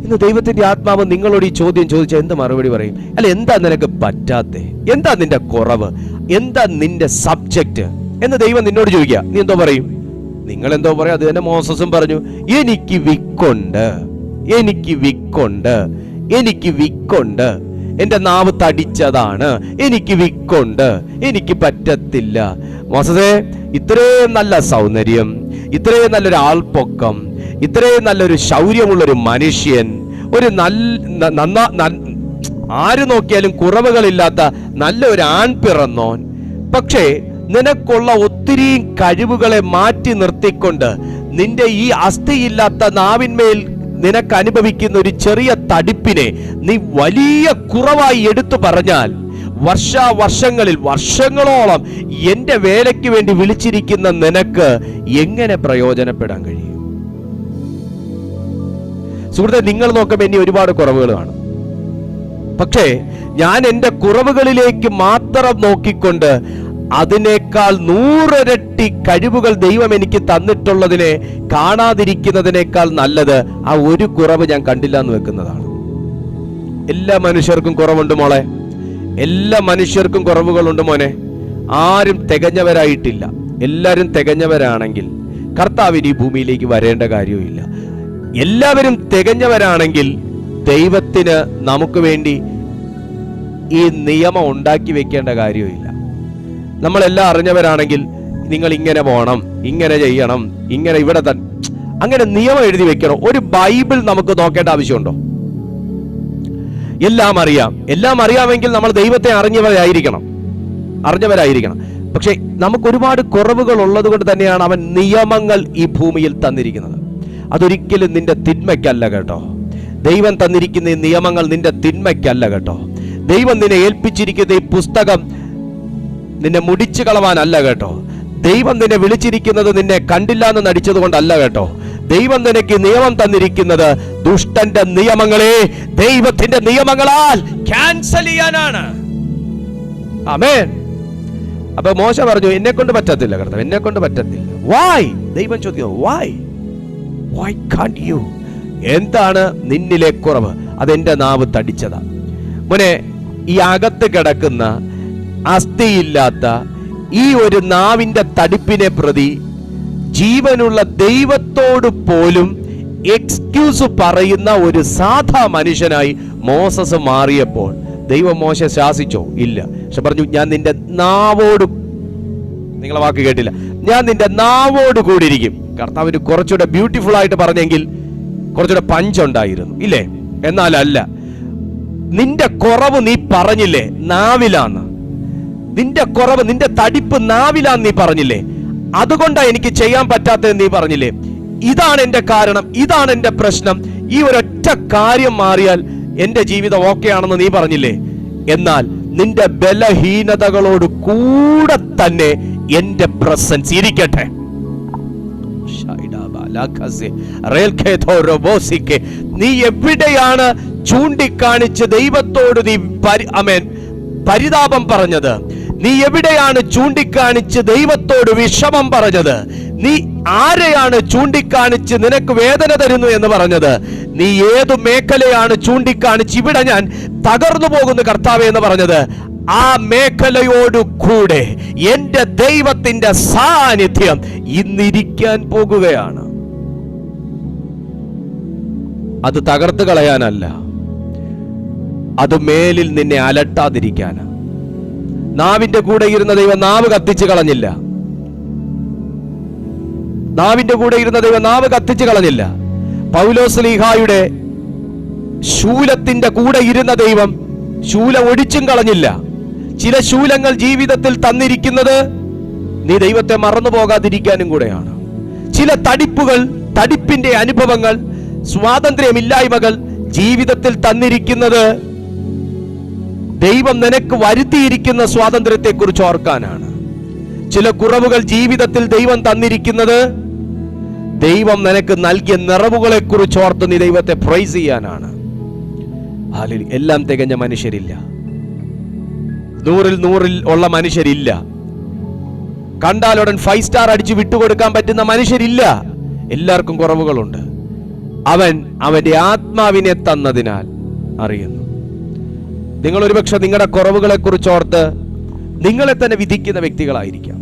S1: ഇന്ന് ദൈവത്തിന്റെ ആത്മാവ് നിങ്ങളോട് ഈ ചോദ്യം ചോദിച്ചാൽ എന്ത് മറുപടി പറയും? അല്ല എന്താ നിനക്ക് പറ്റാത്തെ? എന്താ നിന്റെ കുറവ്? എന്താ നിന്റെ സബ്ജക്റ്റ് എന്ന് ദൈവം നിന്നോട് ചോദിക്കുക. നീ എന്തോ പറയും? നിങ്ങൾ എന്തോ പറയും? അത് തന്നെ മോസസും പറഞ്ഞു, എനിക്ക് വിക്കുണ്ട്, എന്റെ നാവ് തടിച്ചതാണ്, എനിക്ക് വിക്കുണ്ട്, എനിക്ക് പറ്റത്തില്ല. മോസസേ, ഇത്രയും നല്ല സൗന്ദര്യം, ഇത്രയും നല്ലൊരു ആൾപ്പൊക്കം, ഇത്രയും നല്ലൊരു ശൗര്യമുള്ളൊരു മനുഷ്യൻ, ഒരു ആര് നോക്കിയാലും കുറവുകളില്ലാത്ത നല്ലൊരു ആൺ പിറന്നോൻ, പക്ഷേ നിനക്കുള്ള ഒത്തിരി കഴിവുകളെ മാറ്റി നിർത്തിക്കൊണ്ട് നിന്റെ ഈ അസ്ഥിയില്ലാത്ത നാവിന്മേൽ നിനക്ക് അനുഭവിക്കുന്ന ഒരു ചെറിയ തടിപ്പിനെ നീ വലിയ കുറവായി എടുത്തു പറഞ്ഞാൽ വർഷങ്ങളിൽ വർഷങ്ങളോളം എന്റെ വേലയ്ക്ക് വേണ്ടി വിളിച്ചിരിക്കുന്ന നിനക്ക് എങ്ങനെ പ്രയോജനപ്പെടാൻ കഴിയും? സുഹൃത്തെ, നിങ്ങൾ നോക്കുമ്പോൾ ഇനി ഒരുപാട് കുറവുകൾ കാണും. പക്ഷേ ഞാൻ എൻ്റെ കുറവുകളിലേക്ക് മാത്രം നോക്കിക്കൊണ്ട് അതിനേക്കാൾ 100 ഇരട്ടി കഴിവുകൾ ദൈവം എനിക്ക് തന്നിട്ടുള്ളതിനെ കാണാതിരിക്കുന്നതിനേക്കാൾ നല്ലത് ആ ഒരു കുറവ് ഞാൻ കണ്ടില്ല എന്ന് വെക്കുന്നതാണ്. എല്ലാ മനുഷ്യർക്കും കുറവുണ്ട് മോളെ, എല്ലാ മനുഷ്യർക്കും കുറവുകളുണ്ട് മോനെ. ആരും തികഞ്ഞവരായിട്ടില്ല. എല്ലാവരും തികഞ്ഞവരാണെങ്കിൽ കർത്താവിന് ഈ ഭൂമിയിലേക്ക് വരേണ്ട കാര്യമില്ല. എല്ലാവരും തികഞ്ഞവരാണെങ്കിൽ ദൈവത്തിന് നമുക്ക് വേണ്ടി ഈ നിയമം ഉണ്ടാക്കി വെക്കേണ്ട കാര്യമില്ല. നമ്മളെല്ലാം അറിഞ്ഞവരാണെങ്കിൽ നിങ്ങൾ ഇങ്ങനെ പോകണം, ഇങ്ങനെ ചെയ്യണം, ഇങ്ങനെ ഇവിടെ തന്നെ അങ്ങനെ നിയമം എഴുതി വെക്കണം. ഒരു ബൈബിൾ നമുക്ക് നോക്കേണ്ട ആവശ്യമുണ്ടോ? എല്ലാം അറിയാമെങ്കിൽ നമ്മൾ ദൈവത്തെ അറിഞ്ഞവരായിരിക്കണം. പക്ഷെ നമുക്ക് ഒരുപാട് കുറവുകൾ ഉള്ളത് കൊണ്ട് തന്നെയാണ് അവൻ നിയമങ്ങൾ ഈ ഭൂമിയിൽ തന്നിരിക്കുന്നത്. അതൊരിക്കലും നിന്റെ തിന്മയ്ക്കല്ല കേട്ടോ. ദൈവം തന്നിരിക്കുന്ന ഈ നിയമങ്ങൾ നിന്റെ തിന്മയ്ക്കല്ല കേട്ടോ. ദൈവം നിന്നെ ഏൽപ്പിച്ചിരിക്കുന്ന ഈ പുസ്തകം നിന്നെ മുടിച്ചു കളവാനല്ല കേട്ടോ. ദൈവം നിന്നെ വിളിച്ചിരിക്കുന്നത് നിന്നെ കണ്ടില്ല എന്ന് നടിച്ചത് കൊണ്ടല്ല കേട്ടോ. ദൈവം നിനക്ക് നിയമം തന്നിരിക്കുന്നത് ദുഷ്ടന്റെ നിയമങ്ങളെ ദൈവത്തിന്റെ നിയമങ്ങളാൽ ക്യാൻസൽ ചെയ്യാനാണ്. ആമേൻ. അപ്പൊ മോശ പറഞ്ഞു, എന്നെ കൊണ്ട് പറ്റത്തില്ല കർത്താവ്, എന്നെ കൊണ്ട് പറ്റത്തില്ല. വൈ? ദൈവം ചോദിക്കുന്നു, വൈ കാന്റ് യു? എന്താണ് നിന്നിലെ കുറവ്? അതെന്റെ നാവ് തടിച്ചതാ മോനെ. ഈ അകത്ത് കിടക്കുന്ന അസ്ഥിയില്ലാത്ത ഈ ഒരു നാവിന്റെ തടിപ്പിനെ പ്രതി ജീവനുള്ള ദൈവത്തോട് പോലും എക്സ്ക്യൂസ് പറയുന്ന ഒരു സാധാ മനുഷ്യനായി മോസസ് മാറിയപ്പോൾ ദൈവം മോശെ ശാസിച്ചോ? ഇല്ല. പക്ഷെ പറഞ്ഞു, ഞാൻ നിന്റെ നാവോട്, നിങ്ങളെ വാക്ക് കേട്ടില്ല, ഞാൻ നിന്റെ നാവോട് കൂടിയിരിക്കും. കർത്താവിന് കുറച്ചുകൂടെ ബ്യൂട്ടിഫുൾ ആയിട്ട് പറഞ്ഞെങ്കിൽ കുറച്ചുകൂടെ പഞ്ചുണ്ടായിരുന്നു, ഇല്ലേ? എന്നാലല്ല. നിന്റെ കുറവ് നീ പറഞ്ഞില്ലേ നാവിലാന്ന്. നിന്റെ കുറവ്, നിന്റെ തടിപ്പ് നാവിലാന്ന് നീ പറഞ്ഞില്ലേ. അതുകൊണ്ടാണ് എനിക്ക് ചെയ്യാൻ പറ്റാത്തത് നീ പറഞ്ഞില്ലേ. ഇതാണ് എന്റെ കാരണം, ഇതാണ് എന്റെ പ്രശ്നം. ഈ ഒരൊറ്റ കാര്യം മാറിയാൽ എന്റെ ജീവിതം ഓക്കെ ആണെന്ന് നീ പറഞ്ഞില്ലേ. എന്നാൽ നിന്റെ ബലഹീനതകളോട് കൂടെ തന്നെ എന്റെ പ്രസൻസ് ഇരിക്കട്ടെ. നീ എവിടെയാണ് ചൂണ്ടിക്കാണിച്ച് ദൈവത്തോട് നീ പരിതാപം പറഞ്ഞത്? നീ എവിടെയാണ് ചൂണ്ടിക്കാണിച്ച് ദൈവത്തോട് വിഷമം പറഞ്ഞത്? നീ ആരെയാണ് ചൂണ്ടിക്കാണിച്ച് നിനക്ക് വേദന തരുന്നു എന്ന് പറഞ്ഞത്? നീ ഏതു മേഖലയാണ് ചൂണ്ടിക്കാണിച്ച് ഇവിടെ ഞാൻ തകർന്നു പോകുന്നു കർത്താവേ എന്ന് പറഞ്ഞത്? ആ മേഖലയോട് കൂടെ എന്റെ ദൈവത്തിന്റെ സാന്നിധ്യം ഇന്നിരിക്കാൻ പോകുകയാണ്. അത് തകർത്ത് കളയാനല്ല, അത് മേലിൽ നിന്നെ അലട്ടാതിരിക്കാനാ. നാവിന്റെ കൂടെ ഇരുന്ന ദൈവം നാവ് കത്തിച്ചു കളഞ്ഞില്ല. നാവിന്റെ കൂടെ ഇരുന്ന ദൈവം നാവ് കത്തിച്ചു കളഞ്ഞില്ല. പൗലോസ്ലീഹായുടെ ശൂലത്തിന്റെ കൂടെ ഇരുന്ന ദൈവം ശൂലം ഒടിച്ചും കളഞ്ഞില്ല. ചില ശൂലങ്ങൾ ജീവിതത്തിൽ തന്നിരിക്കുന്നത് നീ ദൈവത്തെ മറന്നു പോകാതിരിക്കാനും കൂടെയാണ്. ചില തടിപ്പുകൾ, തടിപ്പിന്റെ അനുഭവങ്ങൾ, സ്വാതന്ത്ര്യമില്ലായ്മകൾ ജീവിതത്തിൽ തന്നിരിക്കുന്നത് ദൈവം നിനക്ക് വരുത്തിയിരിക്കുന്ന സ്വാതന്ത്ര്യത്തെ കുറിച്ച് ഓർക്കാനാണ്. ചില കുറവുകൾ ജീവിതത്തിൽ ദൈവം തന്നിരിക്കുന്നത് ദൈവം നിനക്ക് നൽകിയ നിറവുകളെ കുറിച്ച് ഓർത്ത് നീ ദൈവത്തെ പ്രൈസ് ചെയ്യാനാണ്. എല്ലാം തികഞ്ഞ മനുഷ്യരില്ല, 100-100 ഉള്ള മനുഷ്യരില്ല, കണ്ടാലുടൻ 5 സ്റ്റാർ അടിച്ച് വിട്ടുകൊടുക്കാൻ പറ്റുന്ന മനുഷ്യരില്ല. എല്ലാവർക്കും കുറവുകളുണ്ട്. അവൻ അവന്റെ ആത്മാവിനെ തന്നതിനാൽ അറിയുന്നു. നിങ്ങൾ ഒരുപക്ഷെ നിങ്ങളുടെ കുറവുകളെ കുറിച്ച് ഓർത്ത് നിങ്ങളെ തന്നെ വിധിക്കുന്ന വ്യക്തികളായിരിക്കാം.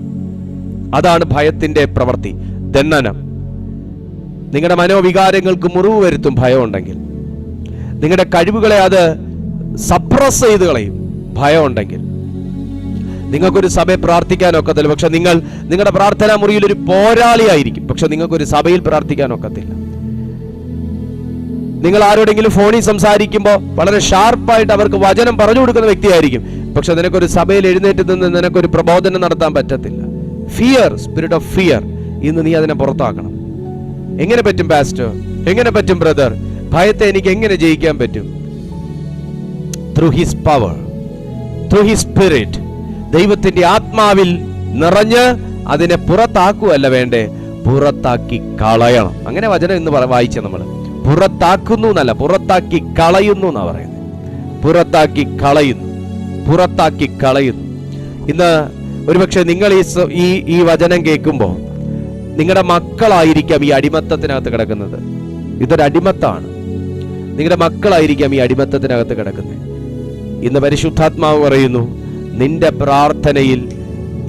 S1: അതാണ് ഭയത്തിന്റെ പ്രവൃത്തി, ദണ്ഡനം. നിങ്ങളുടെ മനോവികാരങ്ങൾക്ക് മുറിവ് വരുത്തും ഭയം ഉണ്ടെങ്കിൽ. നിങ്ങളുടെ കഴിവുകളെ അത് സപ്രസ് ചെയ്ത് കളയും ഭയം ഉണ്ടെങ്കിൽ. നിങ്ങൾക്കൊരു സഭയിൽ പ്രാർത്ഥിക്കാൻ ഒക്കത്തില്ല, പക്ഷെ നിങ്ങൾ നിങ്ങളുടെ പ്രാർത്ഥനാ മുറിയിൽ ഒരു പോരാളിയായിരിക്കും, പക്ഷെ നിങ്ങൾക്കൊരു സഭയിൽ പ്രാർത്ഥിക്കാൻ ഒക്കത്തില്ല. നിങ്ങൾ ആരോടെങ്കിലും ഫോണിൽ സംസാരിക്കുമ്പോൾ വളരെ ഷാർപ്പായിട്ട് അവർക്ക് വചനം പറഞ്ഞു കൊടുക്കുന്ന വ്യക്തിയായിരിക്കും, പക്ഷെ നിനക്കൊരു സഭയിൽ എഴുന്നേറ്റ് നിന്ന് നിനക്കൊരു പ്രബോധനം നടത്താൻ പറ്റത്തില്ല. ഫിയർ, സ്പിരിറ്റ് ഓഫ് ഫിയർ, ഇന്ന് നീ അതിനെ പുറത്താക്കണം. എങ്ങനെ പറ്റും പാസ്റ്റർ? എങ്ങനെ പറ്റും ബ്രദർ? ഭയത്തെ എനിക്ക് എങ്ങനെ ജയിക്കാൻ പറ്റും? Through his power, through his spirit. ദൈവത്തിന്റെ ആത്മാവിൽ നിറഞ്ഞ് അതിനെ പുറത്താക്കുകയല്ല വേണ്ടേ, പുറത്താക്കി കളയണം. അങ്ങനെ വചനം ഇന്ന് വായിച്ച നമ്മൾ പുറത്താക്കുന്നു എന്നല്ല, പുറത്താക്കി കളയുന്നു എന്നാ പറയുന്നത്. പുറത്താക്കി കളയുന്നു, പുറത്താക്കി കളയുന്നു. ഇന്ന് ഒരുപക്ഷെ നിങ്ങൾ ഈ വചനം കേൾക്കുമ്പോൾ നിങ്ങളുടെ മക്കളായിരിക്കാം ഈ അടിമത്തത്തിനകത്ത് കിടക്കുന്നത്. ഇതൊരു അടിമത്താണ്. നിങ്ങളുടെ മക്കളായിരിക്കാം ഈ അടിമത്തത്തിനകത്ത് കിടക്കുന്നത്. ഇന്ന് പരിശുദ്ധാത്മാവ് പറയുന്നു, നിന്റെ പ്രാർത്ഥനയിൽ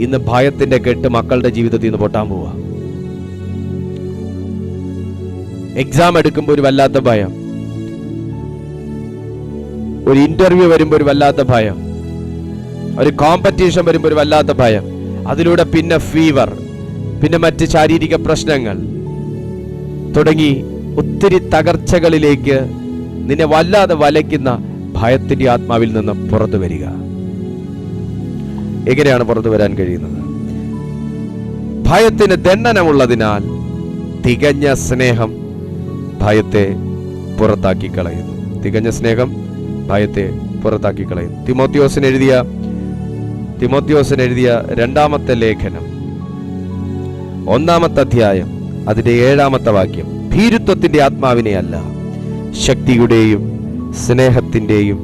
S1: ഇന്ന് ഭയത്തിന്റെ കെട്ട് മക്കളുടെ ജീവിതത്തിൽ നിന്ന് പൊട്ടാൻ പോവാ. എക്സാം എടുക്കുമ്പോൾ ഒരു വല്ലാത്ത ഭയം, ഒരു ഇന്റർവ്യൂ വരുമ്പോൾ ഒരു വല്ലാത്ത ഭയം, ഒരു കോമ്പറ്റീഷൻ വരുമ്പോൾ ഒരു വല്ലാത്ത ഭയം, അതിലൂടെ പിന്നെ ഫീവർ, പിന്നെ മറ്റ് ശാരീരിക പ്രശ്നങ്ങൾ തുടങ്ങി ഒത്തിരി തകർച്ചകളിലേക്ക് നിന്നെ വല്ലാതെ വലയ്ക്കുന്ന ഭയത്തിന്റെ ആത്മാവിൽ നിന്ന് പുറത്തു വരിക. എങ്ങനെയാണ് പുറത്തു വരാൻ കഴിയുന്നത്? ഭയത്തിന് ദണ്ഡനമുള്ളതിനാൽ തികഞ്ഞ സ്നേഹം ഭയത്തെ പുറത്താക്കി കളയുന്നു. തികഞ്ഞ സ്നേഹം ഭയത്തെ പുറത്താക്കി കളയുന്നു. തിമോത്തിയോസിന് എഴുതിയ രണ്ടാമത്തെ ലേഖനം 1-ാമത്തെ അധ്യായം അതിന്റെ 7-ാമത്തെ വാക്യം, ഭീരുത്വത്തിന്റെ ആത്മാവിനെ അല്ല, ശക്തിയുടെയും സ്നേഹത്തിന്റെയും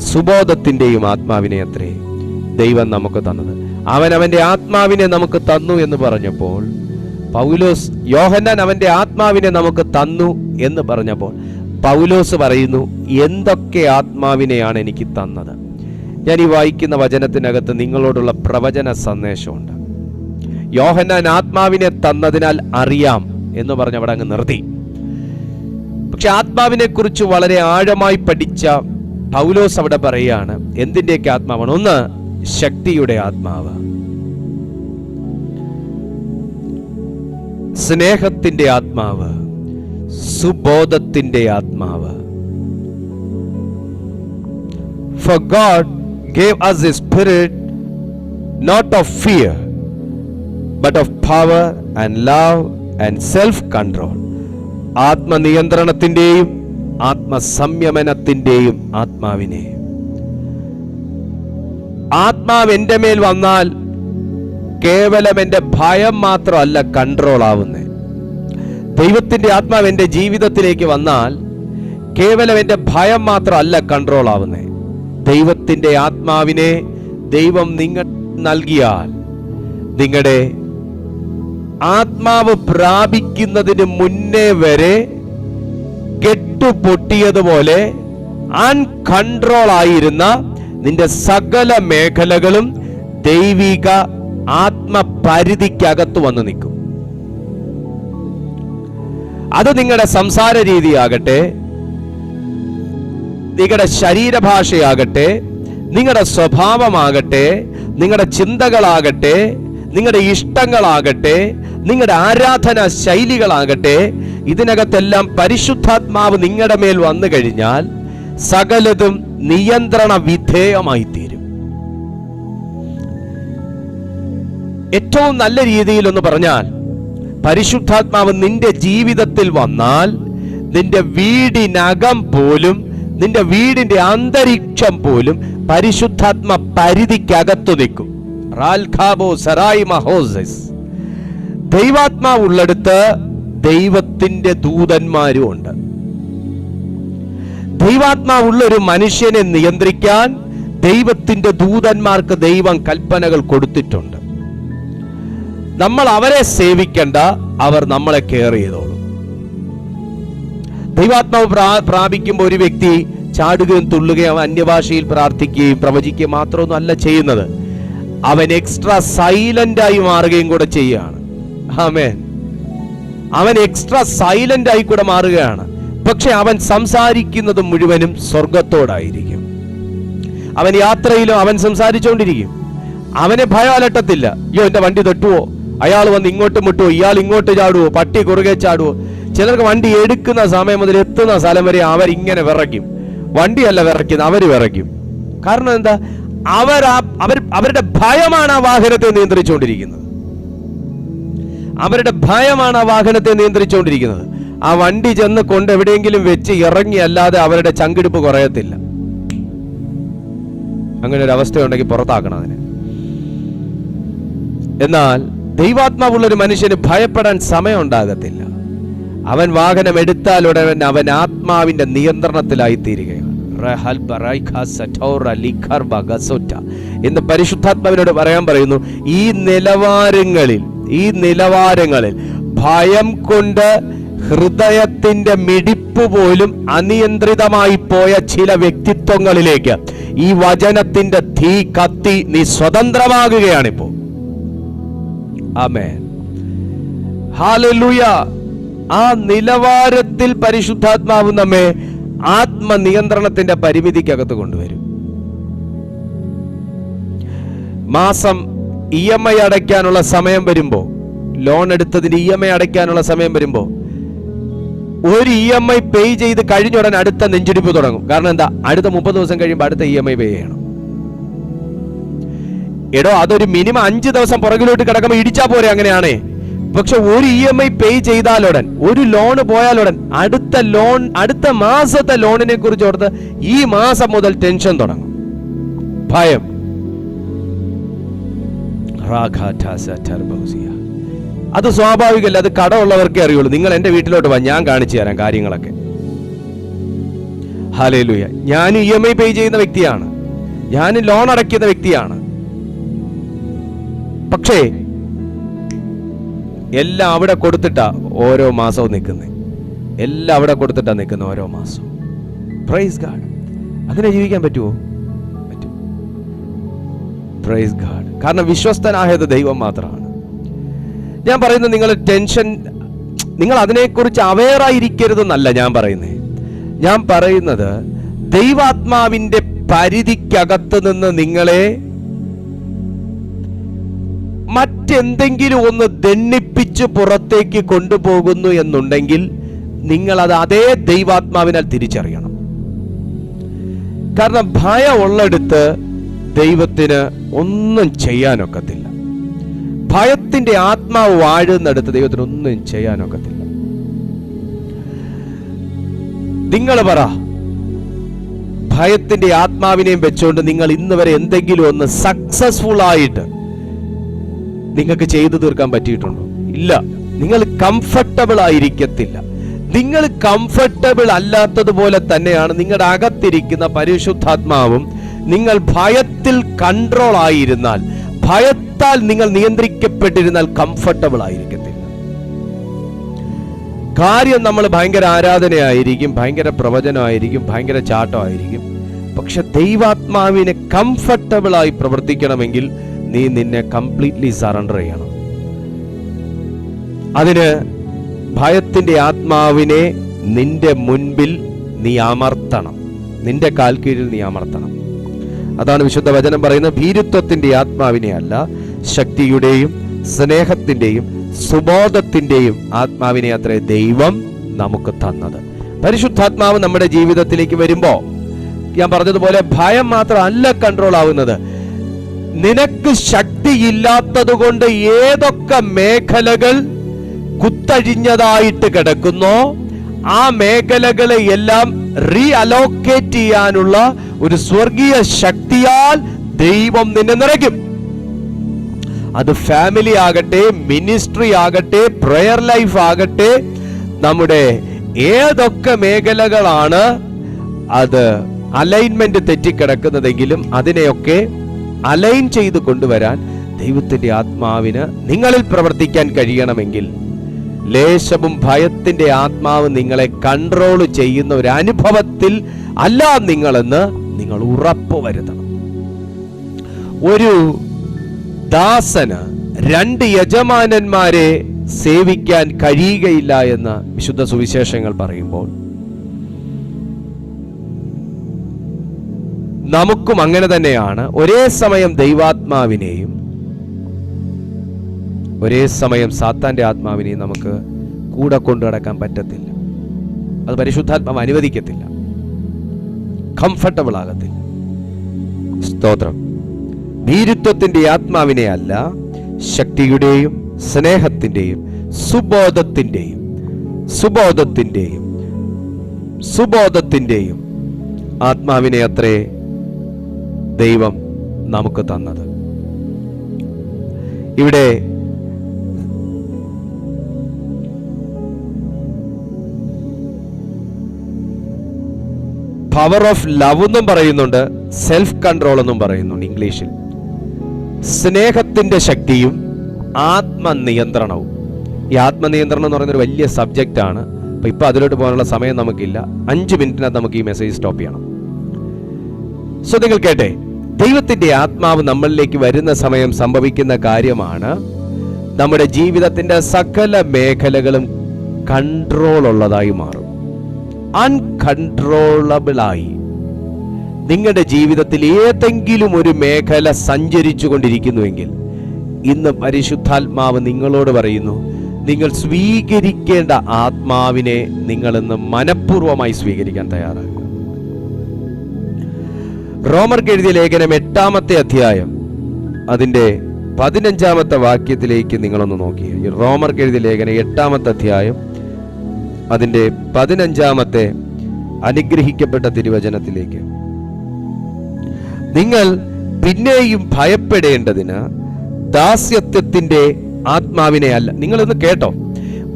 S1: സുബോധത്തിന്റെയും ആത്മാവിനെ അത്രേ ദൈവം നമുക്ക് തന്നത്. അവന്റെ ആത്മാവിനെ നമുക്ക് തന്നു എന്ന് പറഞ്ഞപ്പോൾ പൗലോസ്, യോഹന്നാൻ അവന്റെ ആത്മാവിനെ നമുക്ക് തന്നു എന്ന് പറഞ്ഞപ്പോൾ പൗലോസ് പറയുന്നു, എന്തൊക്കെ ആത്മാവിനെയാണ് എനിക്ക് തന്നത്? ഞാൻ ഈ വായിക്കുന്ന വചനത്തിനകത്ത് നിങ്ങളോടുള്ള പ്രവചന സന്ദേശമുണ്ട്. യോഹന്നാൻ ആത്മാവിനെ തന്നതിനാൽ അറിയാം എന്ന് പറഞ്ഞ് അവിടെ അങ്ങ് നിർത്തി. പക്ഷെ ആത്മാവിനെ കുറിച്ച് വളരെ ആഴമായി പഠിച്ച പൗലോസ് അവിടെ പറയുകയാണ്, എന്തിന്റെയൊക്കെ ആത്മാവാണ്? ഒന്ന്, ശക്തിയുടെ ആത്മാവ്, സ്നേഹത്തിന്റെ ആത്മാവ്, സുബോധത്തിന്റെ ആത്മാവ്. For God gave us a spirit not of fear but of power and love and self-control. ആത്മനിയന്ത്രണത്തിന്റെയും ആത്മസംയമനത്തിന്റെയും ആത്മാവിനെ. ആത്മാവ് എൻ്റെ മേൽ വന്നാൽ കേവലം എൻ്റെ ഭയം മാത്രമല്ല കൺട്രോൾ ആവുന്നത്. ദൈവത്തിന്റെ ആത്മാവ് എൻ്റെ ജീവിതത്തിലേക്ക് വന്നാൽ കേവലം എൻ്റെ ഭയം മാത്രമല്ല കൺട്രോൾ ആവുന്നത്. ദൈവത്തിന്റെ ആത്മാവിനെ ദൈവം നിങ്ങൾ നൽകിയാൽ നിങ്ങളുടെ ആത്മാവ് പ്രാപിക്കുന്നതിന് മുന്നേ വരെ കെട്ടുപൊട്ടിയതുപോലെ അൺകൺട്രോൾ ആയിരുന്ന നിന്റെ സകല മേഖലകളും ദൈവിക ആത്മപരിധിക്കകത്ത് വന്ന് നിൽക്കും. അത് നിങ്ങളുടെ സംസാര രീതിയാകട്ടെ, നിങ്ങളുടെ ശരീരഭാഷയാകട്ടെ, നിങ്ങളുടെ സ്വഭാവമാകട്ടെ, നിങ്ങളുടെ ചിന്തകളാകട്ടെ, നിങ്ങളുടെ ഇഷ്ടങ്ങളാകട്ടെ, നിങ്ങളുടെ ആരാധനാ ശൈലികളാകട്ടെ, ഇതിനകത്തെല്ലാം പരിശുദ്ധാത്മാവ് നിങ്ങളുടെ മേൽ വന്നു കഴിഞ്ഞാൽ സകലതും നിയന്ത്രണ വിധേയമായി തീരും. ഏറ്റവും നല്ല രീതിയിൽ ഒന്ന് പറഞ്ഞാൽ, പരിശുദ്ധാത്മാവ് നിന്റെ ജീവിതത്തിൽ വന്നാൽ നിന്റെ വീടിനകം പോലും, നിന്റെ വീടിന്റെ അന്തരീക്ഷം പോലും പരിശുദ്ധാത്മ പരിധിക്കകത്തു നിൽക്കും. ദൈവാത്മാവ് ഉള്ളിടത്ത് ദൈവത്തിന്റെ ദൂതന്മാരും ഉണ്ട്. ദൈവാത്മാവുള്ള ഒരു മനുഷ്യനെ നിയന്ത്രിക്കാൻ ദൈവത്തിന്റെ ദൂതന്മാർക്ക് ദൈവം കൽപ്പനകൾ കൊടുത്തിട്ടുണ്ട്. നമ്മൾ അവരെ സേവിക്കേണ്ട, അവർ നമ്മളെ കെയർ ചെയ്തോളും. ദൈവാത്മാവ് പ്രാപിക്കുമ്പോൾ ഒരു വ്യക്തി ചാടുകയും തുള്ളുകയും അന്യഭാഷയിൽ പ്രാർത്ഥിക്കുകയും പ്രവചിക്കുകയും മാത്രമൊന്നും അല്ല ചെയ്യുന്നത്, അവൻ എക്സ്ട്രാ സൈലന്റ് ആയി മാറുകയും കൂടെ ചെയ്യുകയാണ്. ആമേൻ. അവൻ എക്സ്ട്രാ സൈലന്റ് ആയി കൂടെ മാറുകയാണ്. പക്ഷെ അവൻ സംസാരിക്കുന്നത് മുഴുവനും സ്വർഗത്തോടായിരിക്കും. അവൻ യാത്രയിലും അവൻ സംസാരിച്ചുകൊണ്ടിരിക്കും. അവനെ ഭയം അലട്ടത്തില്ല. അയ്യോ എന്റെ വണ്ടി തട്ടുവോ, അയാൾ വന്ന് ഇങ്ങോട്ട് മുട്ടുവോ, ഇയാൾ ഇങ്ങോട്ട് ചാടുവോ, പട്ടി കുറുകെ ചാടുവോ. ചിലർക്ക് വണ്ടി എടുക്കുന്ന സമയം മുതൽ എത്തുന്ന സ്ഥലം വരെ അവരിങ്ങനെ വിറയ്ക്കും. വണ്ടിയല്ല വിറയ്ക്കുന്നത്, അവര് വിറയ്ക്കും. കാരണം എന്താ? അവരുടെ ഭയമാണ് ആ വാഹനത്തെ നിയന്ത്രിച്ചുകൊണ്ടിരിക്കുന്നത്. അവരുടെ ഭയമാണ് ആ വാഹനത്തെ നിയന്ത്രിച്ചുകൊണ്ടിരിക്കുന്നത്. ആ വണ്ടി ചെന്ന് കൊണ്ട് എവിടെയെങ്കിലും വെച്ച് ഇറങ്ങി അല്ലാതെ അവരുടെ ചങ്കിടിപ്പ് കുറയത്തില്ല. അങ്ങനെ ഒരു അവസ്ഥയുണ്ടെങ്കിൽ പുറത്താക്കണം അതിനെ. എന്നാൽ ദൈവാത്മാവുള്ള ഒരു മനുഷ്യന് ഭയപ്പെടാൻ സമയം ഉണ്ടാകത്തില്ല. അവൻ വാഹനം എടുത്താലുടൻ അവൻ ആത്മാവിന്റെ നിയന്ത്രണത്തിലായി തീരുകയാണ്. എന്ന് പരിശുദ്ധാത്മാവിനോട് പറയാൻ പറയുന്നു. ഈ നിലവാരങ്ങളിൽ ഭയം കൊണ്ട് ഹൃദയത്തിന്റെ മിടിപ്പ് പോലും അനിയന്ത്രിതമായി പോയ ചില വ്യക്തിത്വങ്ങളിലേക്ക് ഈ വചനത്തിന്റെ തീ കത്തി നീ സ്വതന്ത്രമാകുകയാണിപ്പോ. ആമേൻ, ഹല്ലേലൂയ. ആ നിലവാരത്തിൽ പരിശുദ്ധാത്മാവ് നമ്മെ ആത്മനിയന്ത്രണത്തിന്റെ പരിമിതിക്കകത്ത് കൊണ്ടുവരും. മാസം EMI അടയ്ക്കാനുള്ള സമയം വരുമ്പോ, ലോൺ എടുത്തതിന് EMI അടയ്ക്കാനുള്ള സമയം വരുമ്പോ, ഒരു EMI പേ ചെയ്ത് കഴിഞ്ഞ ഉടൻ അടുത്ത നെഞ്ചിടിപ്പ് തുടങ്ങും. കാരണം എന്താ? അടുത്ത 30 ദിവസം കഴിയുമ്പോൾ അടുത്ത EMI പേ ചെയ്യണം. എടോ, അതൊരു മിനിമം 5 ദിവസം പുറകിലോട്ട് കിടക്കുമ്പോൾ ഇടിച്ചാ പോരെ. അങ്ങനെയാണേ. പക്ഷെ ഒരു EMI പേ ചെയ്താലുടൻ, ഒരു ലോൺ പോയാലുടൻ അടുത്ത മാസത്തെ ലോണിനെ കുറിച്ച് ഓർത്ത് ഈ മാസം മുതൽ ടെൻഷൻ തുടങ്ങും, ഭയം. അത് സ്വാഭാവികമല്ല. അത് കടമുള്ളവർക്കേ അറിയുള്ളൂ. നിങ്ങൾ എന്റെ വീട്ടിലോട്ട് വാ, ഞാൻ കാണിച്ചു തരാം കാര്യങ്ങളൊക്കെ. ഹല്ലേലൂയ. ഞാൻ EMI പേ ചെയ്യുന്ന വ്യക്തിയാണ്, ഞാൻ ലോൺ അടയ്ക്കുന്ന വ്യക്തിയാണ്. പക്ഷേ എല്ലാം അവിടെ കൊടുത്തിട്ടാ ഓരോ മാസവും നിൽക്കുന്നത്. എല്ലാം അവിടെ കൊടുത്തിട്ടാ നിൽക്കുന്നത് ഓരോ മാസവും. Praise God. അങ്ങനെ ജീവിക്കാൻ പറ്റുമോ? പറ്റും. Praise God. കാരണം വിശ്വസ്തനായത് ദൈവം മാത്രമാണ്. ഞാൻ പറയുന്നത് നിങ്ങൾ അതിനെക്കുറിച്ച് അവെയറായിരിക്കരുതെന്നല്ല ഞാൻ പറയുന്നത്. ഞാൻ പറയുന്നത് ദൈവാത്മാവിന്റെ പരിധിക്കകത്ത് നിന്ന് നിങ്ങളെ മറ്റെന്തെങ്കിലും ഒന്ന് ദണ്ണിപ്പിച്ച് പുറത്തേക്ക് കൊണ്ടുപോകുന്നു എന്നുണ്ടെങ്കിൽ നിങ്ങൾ അത് അതേ ദൈവാത്മാവിനാൽ തിരിച്ചറിയണം. കാരണം ഭയം ഉള്ളിടത്ത് ദൈവത്തിന് ഒന്നും ചെയ്യാനൊക്കത്തില്ല. ഭയത്തിന്റെ ആത്മാവ് വാഴുന്നിടത്ത് ദൈവത്തിന് ഒന്നും ചെയ്യാനൊക്കത്തില്ല. നിങ്ങൾ പറ, ഭയത്തിന്റെ ആത്മാവിനെയും വെച്ചുകൊണ്ട് നിങ്ങൾ ഇന്ന് വരെ എന്തെങ്കിലും ഒന്ന് സക്സസ്ഫുൾ ആയിട്ട് നിങ്ങൾക്ക് ചെയ്തു തീർക്കാൻ പറ്റിയിട്ടുണ്ടോ? ഇല്ല. നിങ്ങൾ കംഫർട്ടബിൾ ആയിരിക്കത്തില്ല. നിങ്ങൾ കംഫർട്ടബിൾ അല്ലാത്തതുപോലെ തന്നെയാണ് നിങ്ങളുടെ അകത്തിരിക്കുന്ന പരിശുദ്ധാത്മാവും. നിങ്ങൾ ഭയത്തിൽ കൺട്രോൾ ആയിരുന്നാൽ, ഭയത്താൽ നിങ്ങൾ നിയന്ത്രിക്കപ്പെട്ടിരുന്നാൽ കംഫർട്ടബിൾ ആയിരിക്കത്തില്ല. കാര്യം നമ്മൾ ഭയങ്കര ആരാധനയായിരിക്കും, ഭയങ്കര പ്രവചനമായിരിക്കും, ഭയങ്കര ചാട്ടമായിരിക്കും. പക്ഷെ ദൈവാത്മാവിനെ കംഫർട്ടബിൾ ആയി പ്രവർത്തിക്കണമെങ്കിൽ നീ നിന്നെ കംപ്ലീറ്റ്ലി സറണ്ടർ ചെയ്യണം. അതിന് ഭയത്തിന്റെ ആത്മാവിനെ നിന്റെ മുൻപിൽ നീ അമർത്തണം, നിന്റെ കാൽ കീഴിൽ നീ അമർത്തണം. അതാണ് വിശുദ്ധ വചനം പറയുന്നത്. ഭീരുത്വത്തിന്റെ ആത്മാവിനെ അല്ല, ശക്തിയുടെയും സ്നേഹത്തിന്റെയും സുബോധത്തിന്റെയും ആത്മാവിനെ അത്രേ ദൈവം നമുക്ക് തന്നത്. പരിശുദ്ധാത്മാവ് നമ്മുടെ ജീവിതത്തിലേക്ക് വരുമ്പോ ഞാൻ പറഞ്ഞതുപോലെ ഭയം മാത്രമല്ല കൺട്രോൾ ആവുന്നത്. നിനക്ക് ശക്തിയില്ലാത്തത് കൊണ്ട് ഏതൊക്കെ മേഖലകൾ കുത്തഴിഞ്ഞതായിട്ട് കിടക്കുന്നോ ആ മേഖലകളെ എല്ലാം റീഅലോക്കേറ്റ് ചെയ്യാനുള്ള ഒരു സ്വർഗീയ ശക്തിയാൽ ദൈവം നിന്നെ നിറയ്ക്കും. അത് ഫാമിലി ആകട്ടെ, മിനിസ്ട്രി ആകട്ടെ, പ്രയർ ലൈഫ് ആകട്ടെ, നമ്മുടെ ഏതൊക്കെ മേഖലകളാണ് അത് അലൈൻമെന്റ് തെറ്റിക്കിടക്കുന്നതെങ്കിലും അതിനെയൊക്കെ അലൈൻ ചെയ്ത് കൊണ്ടുവരാൻ ദൈവത്തിന്റെ ആത്മാവിന് നിങ്ങളിൽ പ്രവർത്തിക്കാൻ കഴിയണമെങ്കിൽ ലേശവും ഭയത്തിന്റെ ആത്മാവ് നിങ്ങളെ കൺട്രോൾ ചെയ്യുന്ന ഒരു അനുഭവത്തിൽ അല്ല നിങ്ങളെന്ന് നിങ്ങൾ ഉറപ്പ് വരുത്തണം. ഒരു ദാസന് 2 യജമാനന്മാരെ സേവിക്കാൻ കഴിയുകയില്ല എന്ന് വിശുദ്ധ സുവിശേഷങ്ങൾ പറയുമ്പോൾ നമുക്കും അങ്ങനെ തന്നെയാണ്. ഒരേ സമയം ദൈവാത്മാവിനെയും ഒരേ സമയം സാത്താന്റെ ആത്മാവിനെയും നമുക്ക് കൂടെ കൊണ്ടു നടക്കാൻ പറ്റത്തില്ല. അത് പരിശുദ്ധാത്മാവ് അനുവദിക്കത്തില്ല, കംഫർട്ടബിൾ ആകത്തില്ല. സ്തോത്രം. ഭീരുത്വത്തിന്റെ ആത്മാവിനെ അല്ല, ശക്തിയുടെയും സ്നേഹത്തിന്റെയും സുബോധത്തിന്റെയും ആത്മാവിനെ അത്രേ ദൈവം നമുക്ക് തന്നത്. ഇവിടെ പവർ ഓഫ് ലവ് എന്നും പറയുന്നുണ്ട്, സെൽഫ് കൺട്രോൾ എന്നും പറയുന്നുണ്ട് ഇംഗ്ലീഷിൽ. സ്നേഹത്തിന്റെ ശക്തിയും ആത്മനിയന്ത്രണവും. ഈ ആത്മനിയന്ത്രണം എന്ന് പറയുന്നൊരു വലിയ സബ്ജക്റ്റാണ്. അപ്പോൾ ഇപ്പോൾ അതിലോട്ട് പോകാനുള്ള സമയം നമുക്കില്ല. 5 മിനിറ്റിനകത്ത് നമുക്ക് ഈ മെസ്സേജ് സ്റ്റോപ്പ് ചെയ്യണം. സോ നിങ്ങൾ കേട്ടെ, ദൈവത്തിന്റെ ആത്മാവ് നമ്മളിലേക്ക് വരുന്ന സമയം സംഭവിക്കുന്ന കാര്യമാണ്, നമ്മുടെ ജീവിതത്തിന്റെ സകല മേഖലകളും കൺട്രോൾ ഉള്ളതായി മാറും. അൺകൺട്രോളബിളായി നിങ്ങളുടെ ജീവിതത്തിൽ ഏതെങ്കിലും ഒരു മേഖല സഞ്ചരിച്ചു കൊണ്ടിരിക്കുന്നുവെങ്കിൽ ഇന്ന് പരിശുദ്ധാത്മാവ് നിങ്ങളോട് പറയുന്നു, നിങ്ങൾ സ്വീകരിക്കേണ്ട ആത്മാവിനെ നിങ്ങളിന്ന് മനഃപൂർവ്വമായി സ്വീകരിക്കാൻ തയ്യാറാകുക. റോമർക്ക് എഴുതിയ ലേഖനം 8-ാമത്തെ അധ്യായം അതിൻ്റെ 15-ാമത്തെ വാക്യത്തിലേക്ക് നിങ്ങളൊന്ന് നോക്കിയേ. റോമർക്ക് എഴുതിയ ലേഖനം 8-ാമത്തെ അധ്യായം അതിൻ്റെ 15-ാമത്തെ അനുഗ്രഹിക്കപ്പെട്ട തിരുവചനത്തിലേക്ക്. നിങ്ങൾ പിന്നെയും ഭയപ്പെടേണ്ടതിന് ദാസ്യത്വത്തിന്റെ ആത്മാവിനെ അല്ല. നിങ്ങളിന്ന് കേട്ടോ,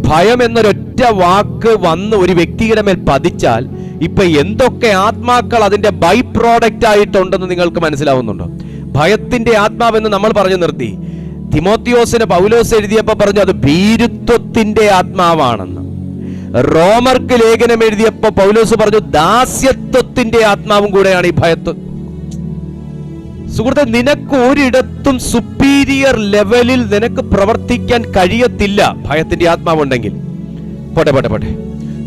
S1: ഭയം എന്നൊരൊറ്റ വാക്ക് വന്ന് ഒരു വ്യക്തിയുടെ മേൽ പതിച്ചാൽ ഇപ്പൊ എന്തൊക്കെ ആത്മാക്കൾ അതിന്റെ ബൈ പ്രോഡക്റ്റ് ആയിട്ടുണ്ടെന്ന് നിങ്ങൾക്ക് മനസ്സിലാവുന്നുണ്ടോ? ഭയത്തിന്റെ ആത്മാവെന്ന് നമ്മൾ പറഞ്ഞു നിർത്തി. തിമോത്തിയോസിന് പൗലോസ് എഴുതിയപ്പോൾ പറഞ്ഞു അത് ഭീരുത്വത്തിന്റെ ആത്മാവാണെന്ന്. റോമർക്ക് ലേഖനം എഴുതിയപ്പോൾ പൗലോസ് പറഞ്ഞു ദാസ്യത്വത്തിന്റെ ആത്മാവും കൂടെയാണ് ഈ ഭയത്വം. സുഹൃത്തെ, നിനക്ക് ഒരിടത്തും സുപ്പീരിയർ ലെവലിൽ നിനക്ക് പ്രവർത്തിക്കാൻ കഴിയത്തില്ല ഭയത്തിന്റെ ആത്മാവുണ്ടെങ്കിൽ. പോട്ടെ,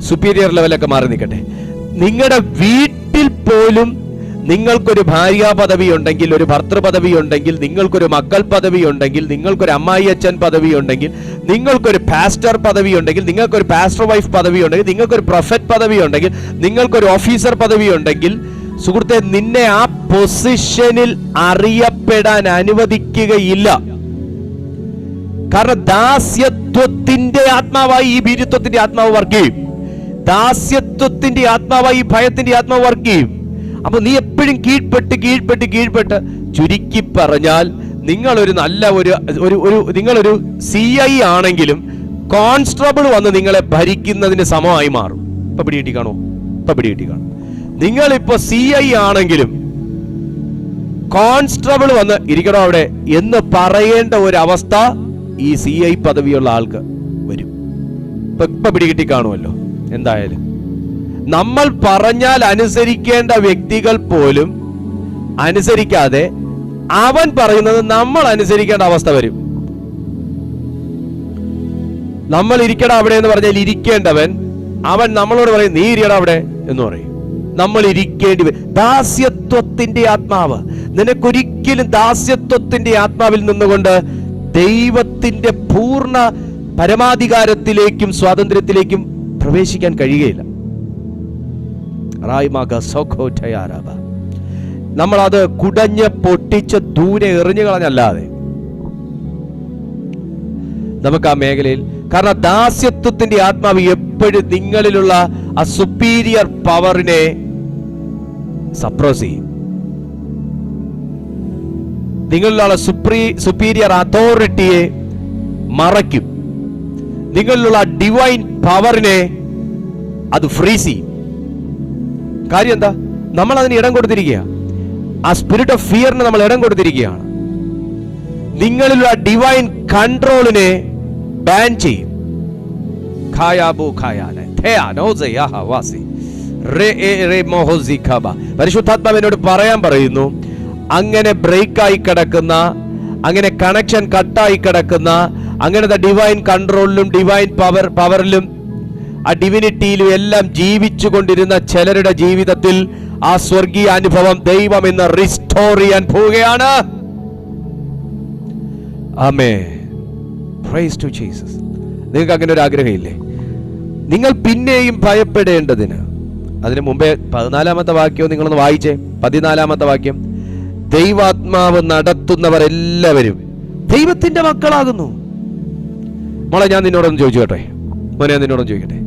S1: സുപ്പീരിയർ ലെവലൊക്കെ മാറി നിൽക്കട്ടെ. നിങ്ങളുടെ വീട്ടിൽ പോലും നിങ്ങൾക്കൊരു ഭാര്യ പദവി ഉണ്ടെങ്കിൽ, ഒരു ഭർത്തൃ പദവി ഉണ്ടെങ്കിൽ, നിങ്ങൾക്കൊരു മക്കൾ പദവി ഉണ്ടെങ്കിൽ, നിങ്ങൾക്കൊരു അമ്മായി അച്ഛൻ പദവി ഉണ്ടെങ്കിൽ, നിങ്ങൾക്കൊരു പാസ്റ്റർ പദവി ഉണ്ടെങ്കിൽ, നിങ്ങൾക്കൊരു പാസ്റ്റർ വൈഫ് പദവി ഉണ്ടെങ്കിൽ, നിങ്ങൾക്കൊരു പ്രൊഫറ്റ് പദവി ഉണ്ടെങ്കിൽ, നിങ്ങൾക്കൊരു ഓഫീസർ പദവി ഉണ്ടെങ്കിൽ, സുഹൃത്തെ, നിന്നെ ആ പൊസിഷനിൽ അറിയപ്പെടാൻ അനുവദിക്കുകയില്ല. കാരണം ദാസ്യത്വത്തിന്റെ ആത്മാവായി ഈ ഭീരുത്വത്തിന്റെ ആത്മാവ് വർക്ക് ചെയ്യും. ദാസ്യത്വത്തിന്റെ ആത്മാവായി ഈ ഭയത്തിന്റെ ആത്മാവ് വർക്ക് ചെയ്യും. അപ്പൊ നീ എപ്പോഴും കീഴ്പ്പെട്ട് ചുരുക്കി പറഞ്ഞാൽ നിങ്ങളൊരു നല്ല നിങ്ങളൊരു CI ആണെങ്കിലും കോൺസ്റ്റബിൾ വന്ന് നിങ്ങളെ ഭരിക്കുന്നതിന് സമമായി മാറും. ഇപ്പൊ പിടികിട്ടി കാണും. നിങ്ങളിപ്പോ CI ആണെങ്കിലും കോൺസ്റ്റബിൾ വന്ന് ഇരിക്കണോ അവിടെ എന്ന് പറയേണ്ട ഒരു അവസ്ഥ ഈ CI പദവിയുള്ള ആൾക്ക് വരും. ഇപ്പൊ പിടികിട്ടി കാണുമല്ലോ. എന്തായാലും നമ്മൾ പറഞ്ഞാൽ അനുസരിക്കേണ്ട വ്യക്തികൾ പോലും അനുസരിക്കാതെ അവൻ പറയുന്നത് നമ്മൾ അനുസരിക്കേണ്ട അവസ്ഥ വരും. നമ്മൾ ഇരിക്കണം അവിടെ എന്ന് പറഞ്ഞാൽ ഇരിക്കേണ്ടവൻ അവൻ നമ്മളോട് പറയും നീ ഇരിക്കണം അവിടെ എന്ന് പറയും. നമ്മൾ ഇരിക്കേണ്ടി വരും. ദാസ്യത്വത്തിന്റെ ആത്മാവ് നിനക്കൊരിക്കലും ദാസ്യത്വത്തിന്റെ ആത്മാവിൽ നിന്നുകൊണ്ട് ദൈവത്തിന്റെ പൂർണ്ണ പരമാധികാരത്തിലേക്കും സ്വാതന്ത്ര്യത്തിലേക്കും പ്രവേശിക്കാൻ കഴിയുകയില്ല. നമ്മളത് കുടഞ്ഞ് പൊട്ടിച്ച് ദൂരെ എറിഞ്ഞു കളഞ്ഞല്ലാതെ നമുക്ക് ആ മേഖലയിൽ, കാരണം ദാസ്യത്വത്തിന്റെ ആത്മാവ് എപ്പോഴും നിങ്ങളിലുള്ള ആ സുപ്പീരിയർ പവറിനെ സപ്രസ് ചെയ്യും. നിങ്ങളിലുള്ള സുപ്പീരിയർ അതോറിറ്റിയെ മറയ്ക്കും. നിങ്ങളിലുള്ള ഡിവൈൻ പവറിനെ അത് ഫ്രീസ് ചെയ്യും. കാര്യം എന്താ? നമ്മൾ അതിന് ഇടം കൊടുത്തിരിക്കുക. ആ സ്പിരിറ്റ് ഓഫ് ഫിയറിന് നമ്മൾ ഇടം കൊടുത്തിരിക്കുകയാണ്. നിങ്ങളിലുള്ള ഡിവൈൻ കൺട്രോളിനെ ബാൻ ചെയ്യും. പരിശുദ്ധാത്മാവിനോട് പറയാൻ പറയുന്നു, അങ്ങനെ ബ്രേക്കായി കിടക്കുന്ന, അങ്ങനെ കണക്ഷൻ കട്ടായി കിടക്കുന്ന, അങ്ങനത്തെ ഡിവൈൻ കൺട്രോളിലും ഡിവൈൻ പവറിലും ആ ഡിവിനിറ്റിയിലും എല്ലാം ജീവിച്ചു കൊണ്ടിരുന്ന ചിലരുടെ ജീവിതത്തിൽ ആ സ്വർഗീയ അനുഭവം ദൈവം ഇന്ന് റിസ്റ്റോർ ചെയ്യാൻ പോവുകയാണ്. ആമേൻ. Praise to Jesus. നിങ്ങൾക്ക് അങ്ങനെ ഒരു ആഗ്രഹമില്ലേ? നിങ്ങൾ പിന്നെയും ഭയപ്പെടേണ്ടതിന്, അതിനു മുമ്പേ 14-ാമത്തെ വാക്യവും നിങ്ങളൊന്ന് വായിച്ചേ. 14-ാമത്തെ വാക്യം, ദൈവാത്മാവ് നടത്തുന്നവരെല്ലാവരും ദൈവത്തിന്റെ മക്കളാകുന്നു. മോളെ, ഞാൻ നിന്നോടൊന്ന് ചോദിച്ചോട്ടെ, മോനെ നിന്നോടൊന്ന് ചോദിക്കട്ടെ,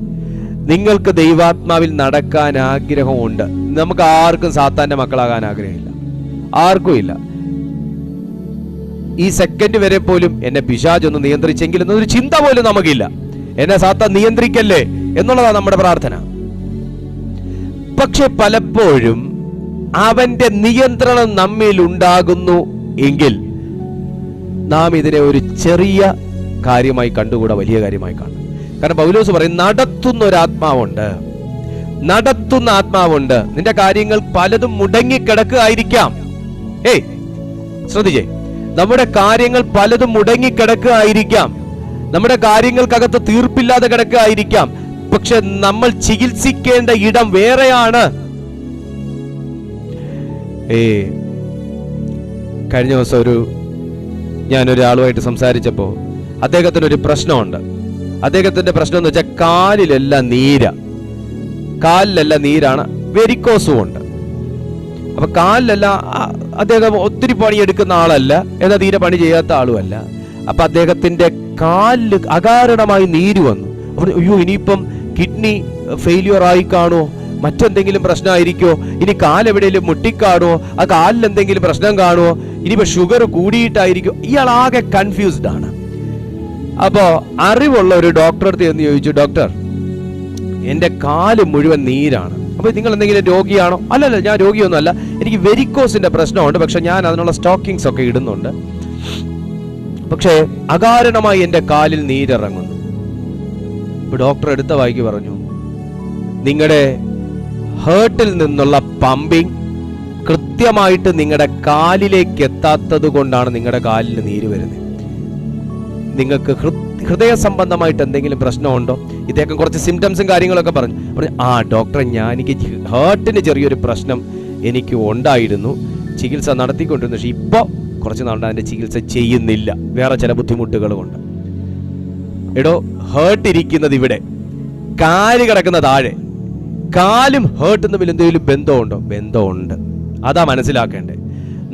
S1: നിങ്ങൾക്ക് ദൈവാത്മാവിൽ നടക്കാൻ ആഗ്രഹമുണ്ട്? നമുക്ക് ആർക്കും സാത്താന്റെ മക്കളാകാൻ ആഗ്രഹമില്ല, ആർക്കും ഇല്ല. ഈ സെക്കൻഡ് വരെ പോലും എന്നെ പിശാചൊന്ന് നിയന്ത്രിച്ചെങ്കിൽ എന്നൊരു ചിന്ത പോലും നമുക്കില്ല. എന്നെ സാത്താൻ നിയന്ത്രിക്കല്ലേ എന്നുള്ളതാണ് നമ്മുടെ പ്രാർത്ഥന. പക്ഷെ പലപ്പോഴും അവന്റെ നിയന്ത്രണം നമ്മിൽ ഉണ്ടാകുന്നു എങ്കിൽ നാം ഇതിനെ ഒരു ചെറിയ കാര്യമായി കണ്ടുകൂടാ, വലിയ കാര്യമായി കാണും. കാരണം പൗലോസ് പറയും, നടത്തുന്ന ഒരു ആത്മാവുണ്ട്, നടത്തുന്ന ആത്മാവുണ്ട്. നിന്റെ കാര്യങ്ങൾ പലതും മുടങ്ങിക്കിടക്കുകയായിരിക്കാം. ശ്രദ്ധിച്ചേ, നമ്മുടെ കാര്യങ്ങൾ പലതും മുടങ്ങിക്കിടക്കുകയായിരിക്കാം, നമ്മുടെ കാര്യങ്ങൾക്കകത്ത് തീർപ്പില്ലാതെ കിടക്കുകയായിരിക്കാം. പക്ഷെ നമ്മൾ ചികിത്സിക്കേണ്ട ഇടം വേറെയാണ്. കഴിഞ്ഞ ദിവസം ഞാനൊരാളുമായിട്ട് സംസാരിച്ചപ്പോൾ അദ്ദേഹത്തിനൊരു പ്രശ്നമുണ്ട്. അദ്ദേഹത്തിന്റെ പ്രശ്നം എന്ന് വെച്ചാൽ കാലിലെല്ലാം നീരാണ്, വെരിക്കോസും ഉണ്ട്. അപ്പൊ കാലിലെല്ലാം അദ്ദേഹം ഒത്തിരി പണിയെടുക്കുന്ന ആളല്ല, എന്നാൽ തീരെ പണി ചെയ്യാത്ത ആളുമല്ല. അപ്പൊ അദ്ദേഹത്തിന്റെ കാലില് അകാരണമായി നീര് വന്നു. അയ്യോ, ഇനിയിപ്പം കിഡ്നി ഫെയിലിയർ ആയി കാണുമോ, മറ്റെന്തെങ്കിലും പ്രശ്നമായിരിക്കോ, ഇനി കാലെവിടെയെങ്കിലും മുട്ടിക്കാണുമോ, ആ കാലിൽ എന്തെങ്കിലും പ്രശ്നം കാണുമോ, ഇനിയിപ്പോ ഷുഗർ കൂടിയിട്ടായിരിക്കോ. ഇയാൾ ആകെ കൺഫ്യൂസ്ഡ് ആണ്. അപ്പോ അറിവുള്ള ഒരു ഡോക്ടറെ അടുത്ത് എന്ന് ചോദിച്ചു, ഡോക്ടർ, എന്റെ കാല് മുഴുവൻ നീരാണ്. അപ്പൊ നിങ്ങൾ എന്തെങ്കിലും രോഗിയാണോ? അല്ലല്ല, ഞാൻ രോഗിയൊന്നും അല്ല, എനിക്ക് വെരിക്കോസിന്റെ പ്രശ്നമുണ്ട്, പക്ഷെ ഞാൻ അതിനുള്ള സ്റ്റോക്കിങ്സ് ഒക്കെ ഇടുന്നുണ്ട്, പക്ഷേ അകാരണമായി എന്റെ കാലിൽ നീരിറങ്ങുന്നു. ഇപ്പൊ ഡോക്ടർ എടുത്ത വായിക്ക് പറഞ്ഞു, നിങ്ങളുടെ ഹേർട്ടിൽ നിന്നുള്ള പമ്പിങ് കൃത്യമായിട്ട് നിങ്ങളുടെ കാലിലേക്ക് എത്താത്തത് കൊണ്ടാണ് നിങ്ങളുടെ കാലിൽ നീര് വരുന്നത്. നിങ്ങൾക്ക് ഹൃദയ സംബന്ധമായിട്ട് എന്തെങ്കിലും പ്രശ്നമുണ്ടോ? ഇദ്ദേഹം കുറച്ച് സിംറ്റംസും കാര്യങ്ങളൊക്കെ പറഞ്ഞു. ഡോക്ടറെ, എനിക്ക് ഹേർട്ടിന് ചെറിയൊരു പ്രശ്നം എനിക്ക് ഉണ്ടായിരുന്നു, ചികിത്സ നടത്തിക്കൊണ്ടിരുന്നു, പക്ഷെ ഇപ്പൊ കുറച്ച് നാളുകൊണ്ട് അതിന്റെ ചികിത്സ ചെയ്യുന്നില്ല, വേറെ ചില ബുദ്ധിമുട്ടുകൾ കൊണ്ട്. ഹേർട്ട് ഇരിക്കുന്നത് ഇവിടെ, കാല് കിടക്കുന്ന താഴെ. കാലും ഹേർട്ട് തമ്മിൽ എന്തെങ്കിലും ബന്ധമുണ്ടോ? ബന്ധമുണ്ട്. അതാ മനസ്സിലാക്കേണ്ടത്.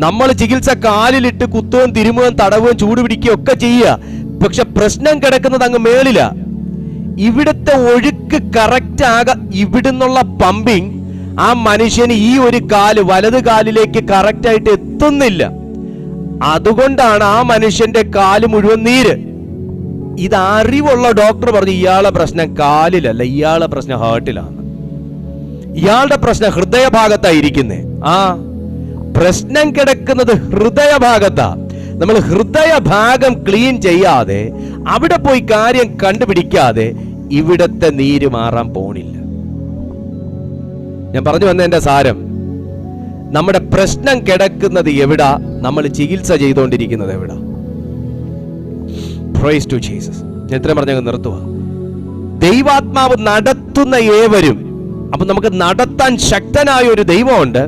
S1: നമ്മൾ ചികിത്സ കാലിലിട്ട് കുത്തുകയും തിരുമുകയും തടവുകയും ചൂട് പിടിക്കുകയും ഒക്കെ ചെയ്യുക, പക്ഷെ പ്രശ്നം കിടക്കുന്നത് അങ്ങ് മേളില. ഇവിടുത്തെ ഒഴുക്ക് കറക്റ്റ് ഇവിടുന്നുള്ള പമ്പിങ് ആ മനുഷ്യന് ഈ ഒരു കാല് വലത് കാലിലേക്ക് കറക്റ്റ് ആയിട്ട് എത്തുന്നില്ല. അതുകൊണ്ടാണ് ആ മനുഷ്യന്റെ കാല് മുഴുവൻ നീര്. ഇത് അറിവുള്ള ഡോക്ടർ പറഞ്ഞു, ഇയാളെ പ്രശ്നം കാലിലല്ല, ഇയാളെ പ്രശ്നം ഹേർട്ടിലാണ്, ഇയാളുടെ പ്രശ്നം ഹൃദയഭാഗത്തായിരിക്കുന്നേ. പ്രശ്നം കിടക്കുന്നത് ഹൃദയഭാഗത്താ. നമ്മൾ ഹൃദയഭാഗം ക്ലീൻ ചെയ്യാതെ, അവിടെ പോയി കാര്യം കണ്ടുപിടിക്കാതെ ഇവിടത്തെ നീര് മാറാൻ പോണില്ല. ഞാൻ പറഞ്ഞു വന്നതിന്റെ സാരം, നമ്മുടെ പ്രശ്നം കിടക്കുന്നത് എവിടാ, നമ്മൾ ചികിത്സ ചെയ്തുകൊണ്ടിരിക്കുന്നത് എവിടാ. Praise to Jesus. ഞാൻ ഇത്രയും പറഞ്ഞങ്ങ് നിർത്തുക. ദൈവാത്മാവ് നടത്തുന്ന ഏവരും, അപ്പൊ നമുക്ക് നടത്താൻ ശക്തനായ ഒരു ദൈവമുണ്ട്.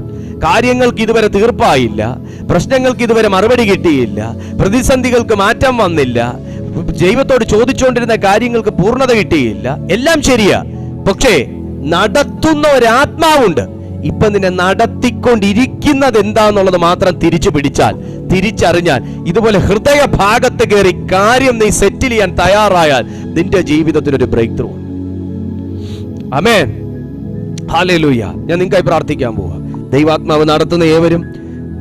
S1: കാര്യങ്ങൾക്ക് ഇതുവരെ തീർപ്പായില്ല, പ്രശ്നങ്ങൾക്ക് ഇതുവരെ മറുപടി കിട്ടിയില്ല, പ്രതിസന്ധികൾക്ക് മാറ്റം വന്നില്ല, ദൈവത്തോട് ചോദിച്ചുകൊണ്ടിരുന്ന കാര്യങ്ങൾക്ക് പൂർണ്ണത കിട്ടിയില്ല, എല്ലാം ശരിയാ. പക്ഷേ നടത്തുന്ന ഒരാത്മാവുണ്ട്. ഇപ്പൊ നിന്നെ നടത്തിക്കൊണ്ടിരിക്കുന്നത് എന്താന്നുള്ളത് മാത്രം തിരിച്ചു പിടിച്ചാൽ, തിരിച്ചറിഞ്ഞാൽ, ഇതുപോലെ ഹൃദയഭാഗത്ത് കയറി കാര്യം നീ സെറ്റിൽ ചെയ്യാൻ തയ്യാറായാൽ നിന്റെ ജീവിതത്തിനൊരു ബ്രേക്ക് ത്രൂ. ആമേൻ, ഹല്ലേലൂയ. ഞാൻ നിങ്ങൾക്കായി പ്രാർത്ഥിക്കാൻ പോവാ. ദൈവാത്മാവ് നടത്തുന്ന ഏവരും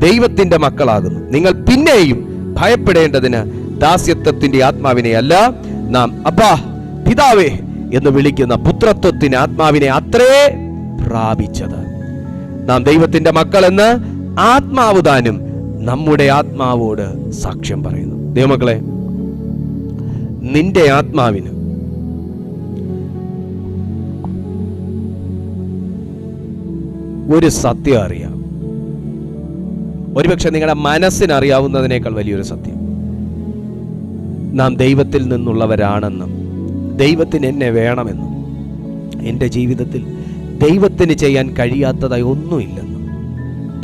S1: ദൈവത്തിന്റെ മക്കളാകുന്നു. നിങ്ങൾ പിന്നെയും ഭയപ്പെടേണ്ടതിന് ദാസ്യത്വത്തിന്റെ ആത്മാവിനെ അല്ല, നാം അപ്പാ പിതാവേ എന്ന് വിളിക്കുന്ന പുത്രത്വത്തിന്റെ ആത്മാവിനെ അത്രേ പ്രാപിച്ചത്. നാം ദൈവത്തിന്റെ മക്കൾ എന്ന് ആത്മാവ് താനും നമ്മുടെ ആത്മാവോട് സാക്ഷ്യം പറയുന്നു. ദൈവമക്കളെ, നിന്റെ ആത്മാവിന് ഒരു സത്യം അറിയാം. ഒരുപക്ഷെ നിങ്ങളുടെ മനസ്സിനറിയാവുന്നതിനേക്കാൾ വലിയൊരു സത്യം, നാം ദൈവത്തിൽ നിന്നുള്ളവരാണെന്നും ദൈവത്തിന് എന്നെ വേണമെന്നും എൻ്റെ ജീവിതത്തിൽ ദൈവത്തിന് ചെയ്യാൻ കഴിയാത്തതായി ഒന്നുമില്ലെന്നും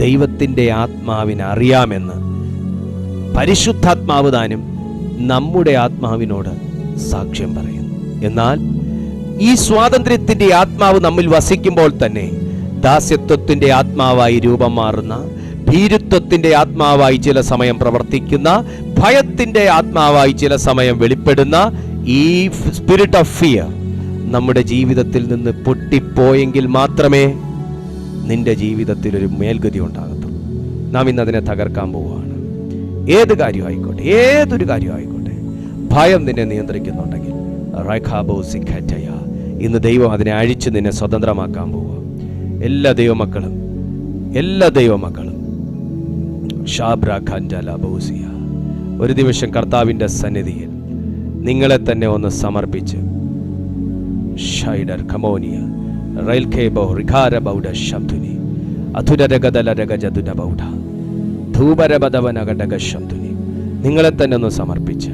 S1: ദൈവത്തിൻ്റെ ആത്മാവിന് അറിയാമെന്ന് പരിശുദ്ധാത്മാവ് താനും നമ്മുടെ ആത്മാവിനോട് സാക്ഷ്യം പറയുന്നു. എന്നാൽ ഈ സ്വാതന്ത്ര്യത്തിൻ്റെ ആത്മാവ് നമ്മിൽ വസിക്കുമ്പോൾ തന്നെ ദാസ്യത്വത്തിന്റെ ആത്മാവായി രൂപം മാറുന്ന ഭീരുത്വ അടിമത്വത്തിന്റെ ആത്മാവായി ചില സമയം പ്രവർത്തിക്കുന്ന, ഭയത്തിന്റെ ആത്മാവായി ചില സമയം വെളിപ്പെടുന്ന ഈ സ്പിരിറ്റ് ഓഫ് ഫിയർ നമ്മുടെ ജീവിതത്തിൽ നിന്ന് പൊട്ടിപ്പോയെങ്കിൽ മാത്രമേ നിന്റെ ജീവിതത്തിൽ ഒരു മേൽഗതി ഉണ്ടാകത്തുള്ളൂ. നാം ഇന്ന് അതിനെ തകർക്കാൻ പോവുകയാണ്. ഏത് കാര്യമായിക്കോട്ടെ, ഏതൊരു കാര്യമായിക്കോട്ടെ, ഭയം നിന്നെ നിയന്ത്രിക്കുന്നുണ്ടെങ്കിൽ ഇന്ന് ദൈവം അതിനെ അഴിച്ച് നിന്നെ സ്വതന്ത്രമാക്കാൻ പോവുക. എല്ലാ ദൈവമക്കളും ഒരു നിമിഷം കർത്താവിൻ്റെ സന്നിധിയിൽ നിങ്ങളെ തന്നെ ഒന്ന് സമർപ്പിച്ച് നിങ്ങളെ തന്നെ ഒന്ന് സമർപ്പിച്ച്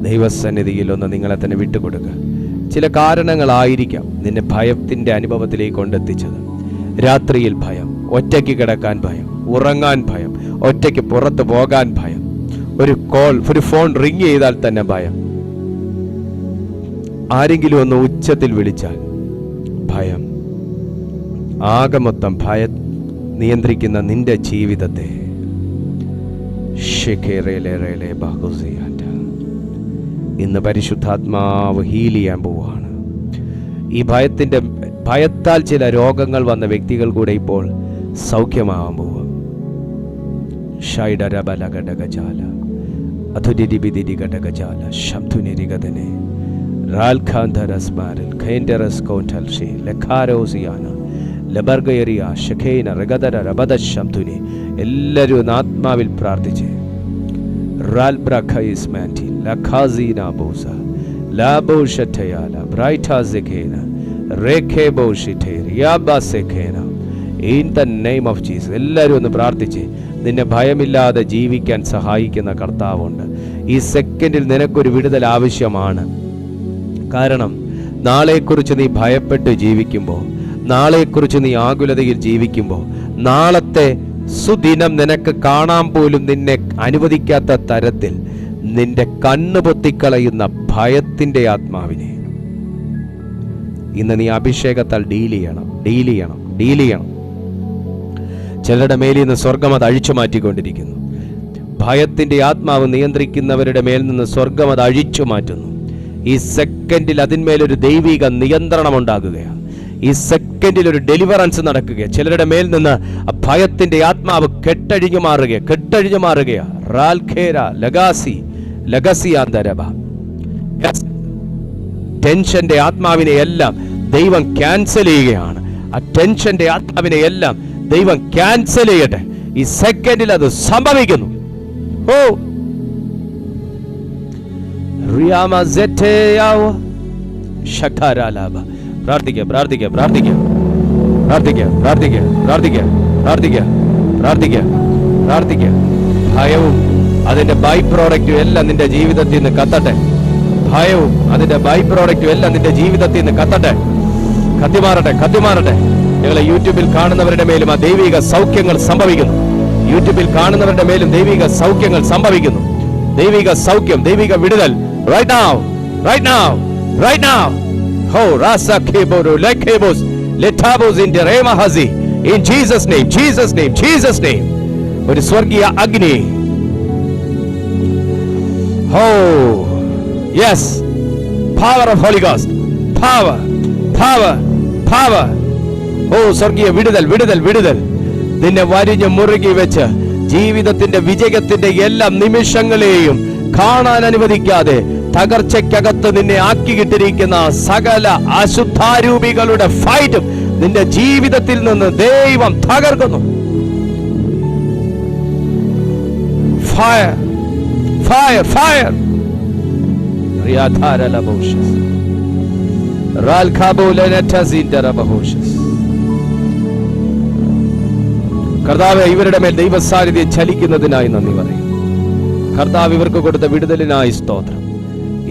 S1: ദൈവസന്നിധിയിൽ ഒന്ന് നിങ്ങളെ തന്നെ വിട്ടുകൊടുക്കുക. ചില കാരണങ്ങളായിരിക്കാം നിന്നെ ഭയത്തിൻ്റെ അനുഭവത്തിലേക്ക് കൊണ്ടെത്തിച്ചത്. രാത്രിയിൽ ഭയം, ഒറ്റയ്ക്ക് കിടക്കാൻ ഭയം, ഉറങ്ങാൻ ഭയം, ഒറ്റയ്ക്ക് പുറത്ത് പോകാൻ ഭയം, ഒരു ഫോൺ റിങ് ചെയ്താൽ തന്നെ ഭയം, ആരെങ്കിലും ഒന്ന് ഉച്ചത്തിൽ വിളിച്ചാൽ ഭയം. ആകെ മൊത്തം ഭയം നിയന്ത്രിക്കുന്ന നിന്റെ ജീവിതത്തെ ഇന്ന് പരിശുദ്ധാത്മാവ് ഹീൽ ചെയ്യാൻ പോവുകയാണ്. ഈ ഭയത്താൽ ചില രോഗങ്ങൾ വന്ന വ്യക്തികൾ കൂടെ ഇപ്പോൾ സൗഖ്യമാവാൻ പോവുക. എല്ലാവരും ആത്മാവിൽ പ്രാർത്ഥിച്ച് എല്ലാവരും ഒന്ന് പ്രാർത്ഥിച്ച് നിന്നെ ഭയമില്ലാതെ ജീവിക്കാൻ സഹായിക്കുന്ന കർത്താവുണ്ട്. ഈ സെക്കൻഡിൽ നിനക്കൊരു വിടുതൽ ആവശ്യമാണ്. കാരണം നാളെക്കുറിച്ച് നീ ഭയപ്പെട്ട് ജീവിക്കുമ്പോൾ, നാളെക്കുറിച്ച് നീ ആകുലതയിൽ ജീവിക്കുമ്പോൾ, നാളത്തെ സുദിനം നിനക്ക് കാണാൻ പോലും നിന്നെ അനുവദിക്കാത്ത തരത്തിൽ നിന്റെ കണ്ണ് പൊത്തിക്കളയുന്ന ഭയത്തിന്റെ ആത്മാവിനെ ഇന്ന് നീ അഭിഷേകത്താൽ ഡീൽ ചെയ്യണം. ചിലരുടെ മേലിൽ നിന്ന് സ്വർഗം അത് അഴിച്ചു മാറ്റിക്കൊണ്ടിരിക്കുന്നു. ഭയത്തിന്റെ ആത്മാവ് നിയന്ത്രിക്കുന്നവരുടെ മേൽ നിന്ന് സ്വർഗം അത് അഴിച്ചു മാറ്റുന്നു. ഈ സെക്കൻഡിൽ അതിന്മേലൊരു ദൈവിക നിയന്ത്രണം ഉണ്ടാകുകയാണ്. ഈ സെക്കൻഡിൽ ഒരു ഡെലിവറൻസ് നടക്കുകയാണ്. ചിലരുടെ മേൽ നിന്ന് ഭയത്തിന്റെ ആത്മാവ് കെട്ടഴിഞ്ഞു മാറുകയാ. ടെൻഷന്റെ ആത്മാവിനെ എല്ലാം ദൈവം ക്യാൻസൽ ചെയ്യുകയാണ്. ആ ടെൻഷന്റെ ആത്മാവിനെ എല്ലാം ദൈവം ക്യാൻസൽ ചെയ്യട്ടെ. ഈ സെക്കൻഡിൽ അത് സംഭവിക്കുന്നു. ഭയവും അതിന്റെ ബൈ പ്രോഡക്റ്റും എല്ലാം നിന്റെ ജീവിതത്തിൽ നിന്ന് കത്തട്ടെ. കത്തിമാറട്ടെ. ഞങ്ങളെ യൂട്യൂബിൽ കാണുന്നവരുടെ മേലും ആ ദൈവിക സൗഖ്യങ്ങൾ സംഭവിക്കുന്നു. ദൈവിക സൗഖ്യം, ദൈവിക വിടുതൽ right now. Rasa keboro lekebos letabos in derema hazi in Jesus name. ഒരു സ്വർഗീയ അഗ്നി. Yes, power of Holy Ghost, power. സ്വർഗീയ വിടുതൽ നിന്നെ വരിഞ്ഞ് മുറുകി വെച്ച് ജീവിതത്തിന്റെ വിജയത്തിന്റെ എല്ലാ നിമിഷങ്ങളെയും കാണാൻ അനുവദിക്കാതെ തകർച്ചയ്ക്കകത്ത് നിന്നെ ആക്കിയിട്ടിരിക്കുന്ന സകല അശുദ്ധാരൂപികളുടെ ഫൈറ്റും നിന്റെ ജീവിതത്തിൽ നിന്ന് ദൈവം തകർക്കുന്നു. ഫയർ. കർത്താവേ, ഇവരുടെ മേൽ ദൈവസാന്നിധ്യം ചലിക്കുന്നതിനായി നന്ദി പറയും. കർത്താവ് ഇവർക്ക് കൊടുത്ത വിടുതലിനായി സ്തോത്രം.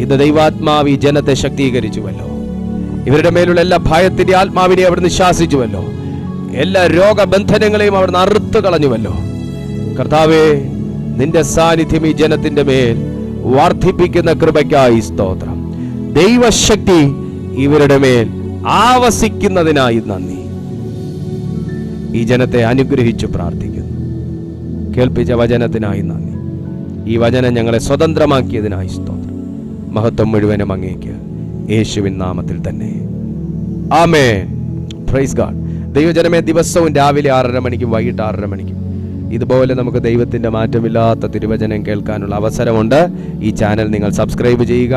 S1: ഇന്ന് ദൈവാത്മാവ് ഈ ജനത്തെ ശക്തീകരിച്ചുവല്ലോ. ഇവരുടെ മേലുള്ള എല്ലാ ഭയത്തിന്റെ ആത്മാവിനെ അവിടുന്ന് ശാസിച്ചുവല്ലോ. എല്ലാ രോഗബന്ധനങ്ങളെയും അവിടുന്ന് അറുത്തു കളഞ്ഞുവല്ലോ. കർത്താവേ, നിന്റെ സാന്നിധ്യം ഈ ജനത്തിന്റെ മേൽ വർദ്ധിപ്പിക്കുന്ന കൃപയ്ക്കായി സ്തോത്രം. ദൈവശക്തി ഇവരുടെ മേൽ ആവസിക്കുന്നതിനായി നന്ദി. ഈ ജനത്തെ അനുഗ്രഹിച്ചു പ്രാർത്ഥിക്കുന്നു. കേൾപ്പിച്ച വചനത്തിനായി നന്ദി. ഈ വചനം ഞങ്ങളെ സ്വതന്ത്രമാക്കിയതിനായി സ്തോത്രം. മഹത്വം മുഴുവനും അങ്ങേക്ക്, യേശുവിൻ നാമത്തിൽ തന്നെ. ആമേൻ. Praise God. ദൈവജനമേ, ദിവസവും രാവിലെ 6:30 മണിക്കും വൈകിട്ട് 6:30 മണിക്കും ഇതുപോലെ നമുക്ക് ദൈവത്തിൻ്റെ മാറ്റമില്ലാത്ത തിരുവചനം കേൾക്കാനുള്ള അവസരമുണ്ട്. ഈ ചാനൽ നിങ്ങൾ സബ്സ്ക്രൈബ് ചെയ്യുക,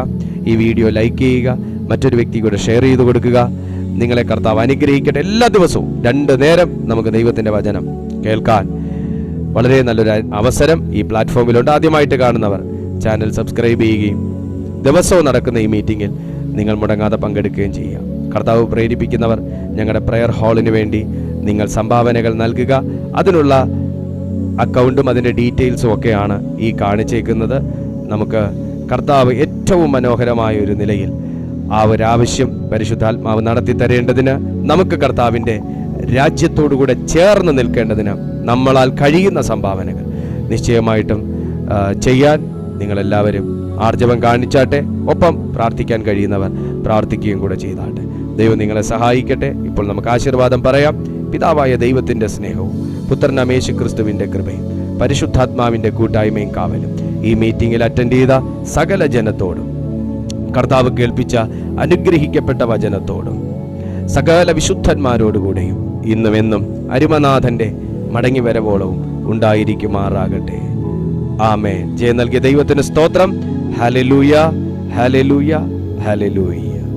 S1: ഈ വീഡിയോ ലൈക്ക് ചെയ്യുക, മറ്റൊരു വ്യക്തി കൂടെ ഷെയർ ചെയ്ത് കൊടുക്കുക. നിങ്ങളെ കർത്താവ് അനുഗ്രഹിക്കട്ടെ. എല്ലാ ദിവസവും 2 നേരം നമുക്ക് ദൈവത്തിൻ്റെ വചനം കേൾക്കാൻ വളരെ നല്ലൊരു അവസരം ഈ പ്ലാറ്റ്ഫോമിലുണ്ട്. ആദ്യമായിട്ട് കാണുന്നവർ ചാനൽ സബ്സ്ക്രൈബ് ചെയ്യുകയും ദിവസവും നടക്കുന്ന ഈ മീറ്റിങ്ങിൽ നിങ്ങൾ മുടങ്ങാതെ പങ്കെടുക്കുകയും ചെയ്യുക. കർത്താവ് പ്രേരിപ്പിക്കുന്നവർ ഞങ്ങളുടെ പ്രെയർ ഹാളിന് വേണ്ടി നിങ്ങൾ സംഭാവനകൾ നൽകുക. അതിനുള്ള അക്കൗണ്ടും അതിൻ്റെ ഡീറ്റെയിൽസും ഒക്കെയാണ് ഈ കാണിച്ചേക്കുന്നത്. നമുക്ക് കർത്താവ് ഏറ്റവും മനോഹരമായ ഒരു നിലയിൽ ആ ഒരു ആവശ്യം പരിശുദ്ധാത്മാവ് നടത്തി തരേണ്ടതിന്, നമുക്ക് കർത്താവിൻ്റെ രാജ്യത്തോടുകൂടെ ചേർന്ന് നിൽക്കേണ്ടതിന് നമ്മളാൽ കഴിയുന്ന സംഭാവനകൾ നിശ്ചയമായിട്ടും ചെയ്യാൻ നിങ്ങളെല്ലാവരും ആർജവം കാണിച്ചാട്ടെ. ഒപ്പം പ്രാർത്ഥിക്കാൻ കഴിയുന്നവർ പ്രാർത്ഥിക്കുകയും കൂടെ ചെയ്താട്ടെ. ദൈവം നിങ്ങളെ സഹായിക്കട്ടെ. ഇപ്പോൾ നമുക്ക് ആശീർവാദം പറയാം. പിതാവായ ദൈവത്തിൻ്റെ സ്നേഹവും പുത്രനാം യേശു ക്രിസ്തുവിൻ്റെ കൃപയും പരിശുദ്ധാത്മാവിൻ്റെ കൂട്ടായ്മയും കാവലും ഈ മീറ്റിങ്ങിൽ അറ്റൻഡ് ചെയ്ത സകല ജനത്തോടും, കർത്താവ് കേൾപ്പിച്ച അനുഗ്രഹിക്കപ്പെട്ട വചനത്തോടും സകല വിശുദ്ധന്മാരോടുകൂടെയും ഇന്നും എന്നും അരുമനാഥൻ്റെ മടങ്ങി വരവോളവും ഉണ്ടായിരിക്കുമാറാകട്ടെ. ആമേൻ. ജയം നൽകിയ ദൈവത്തിന് സ്തോത്രം. Hallelujah, hallelujah, hallelujah.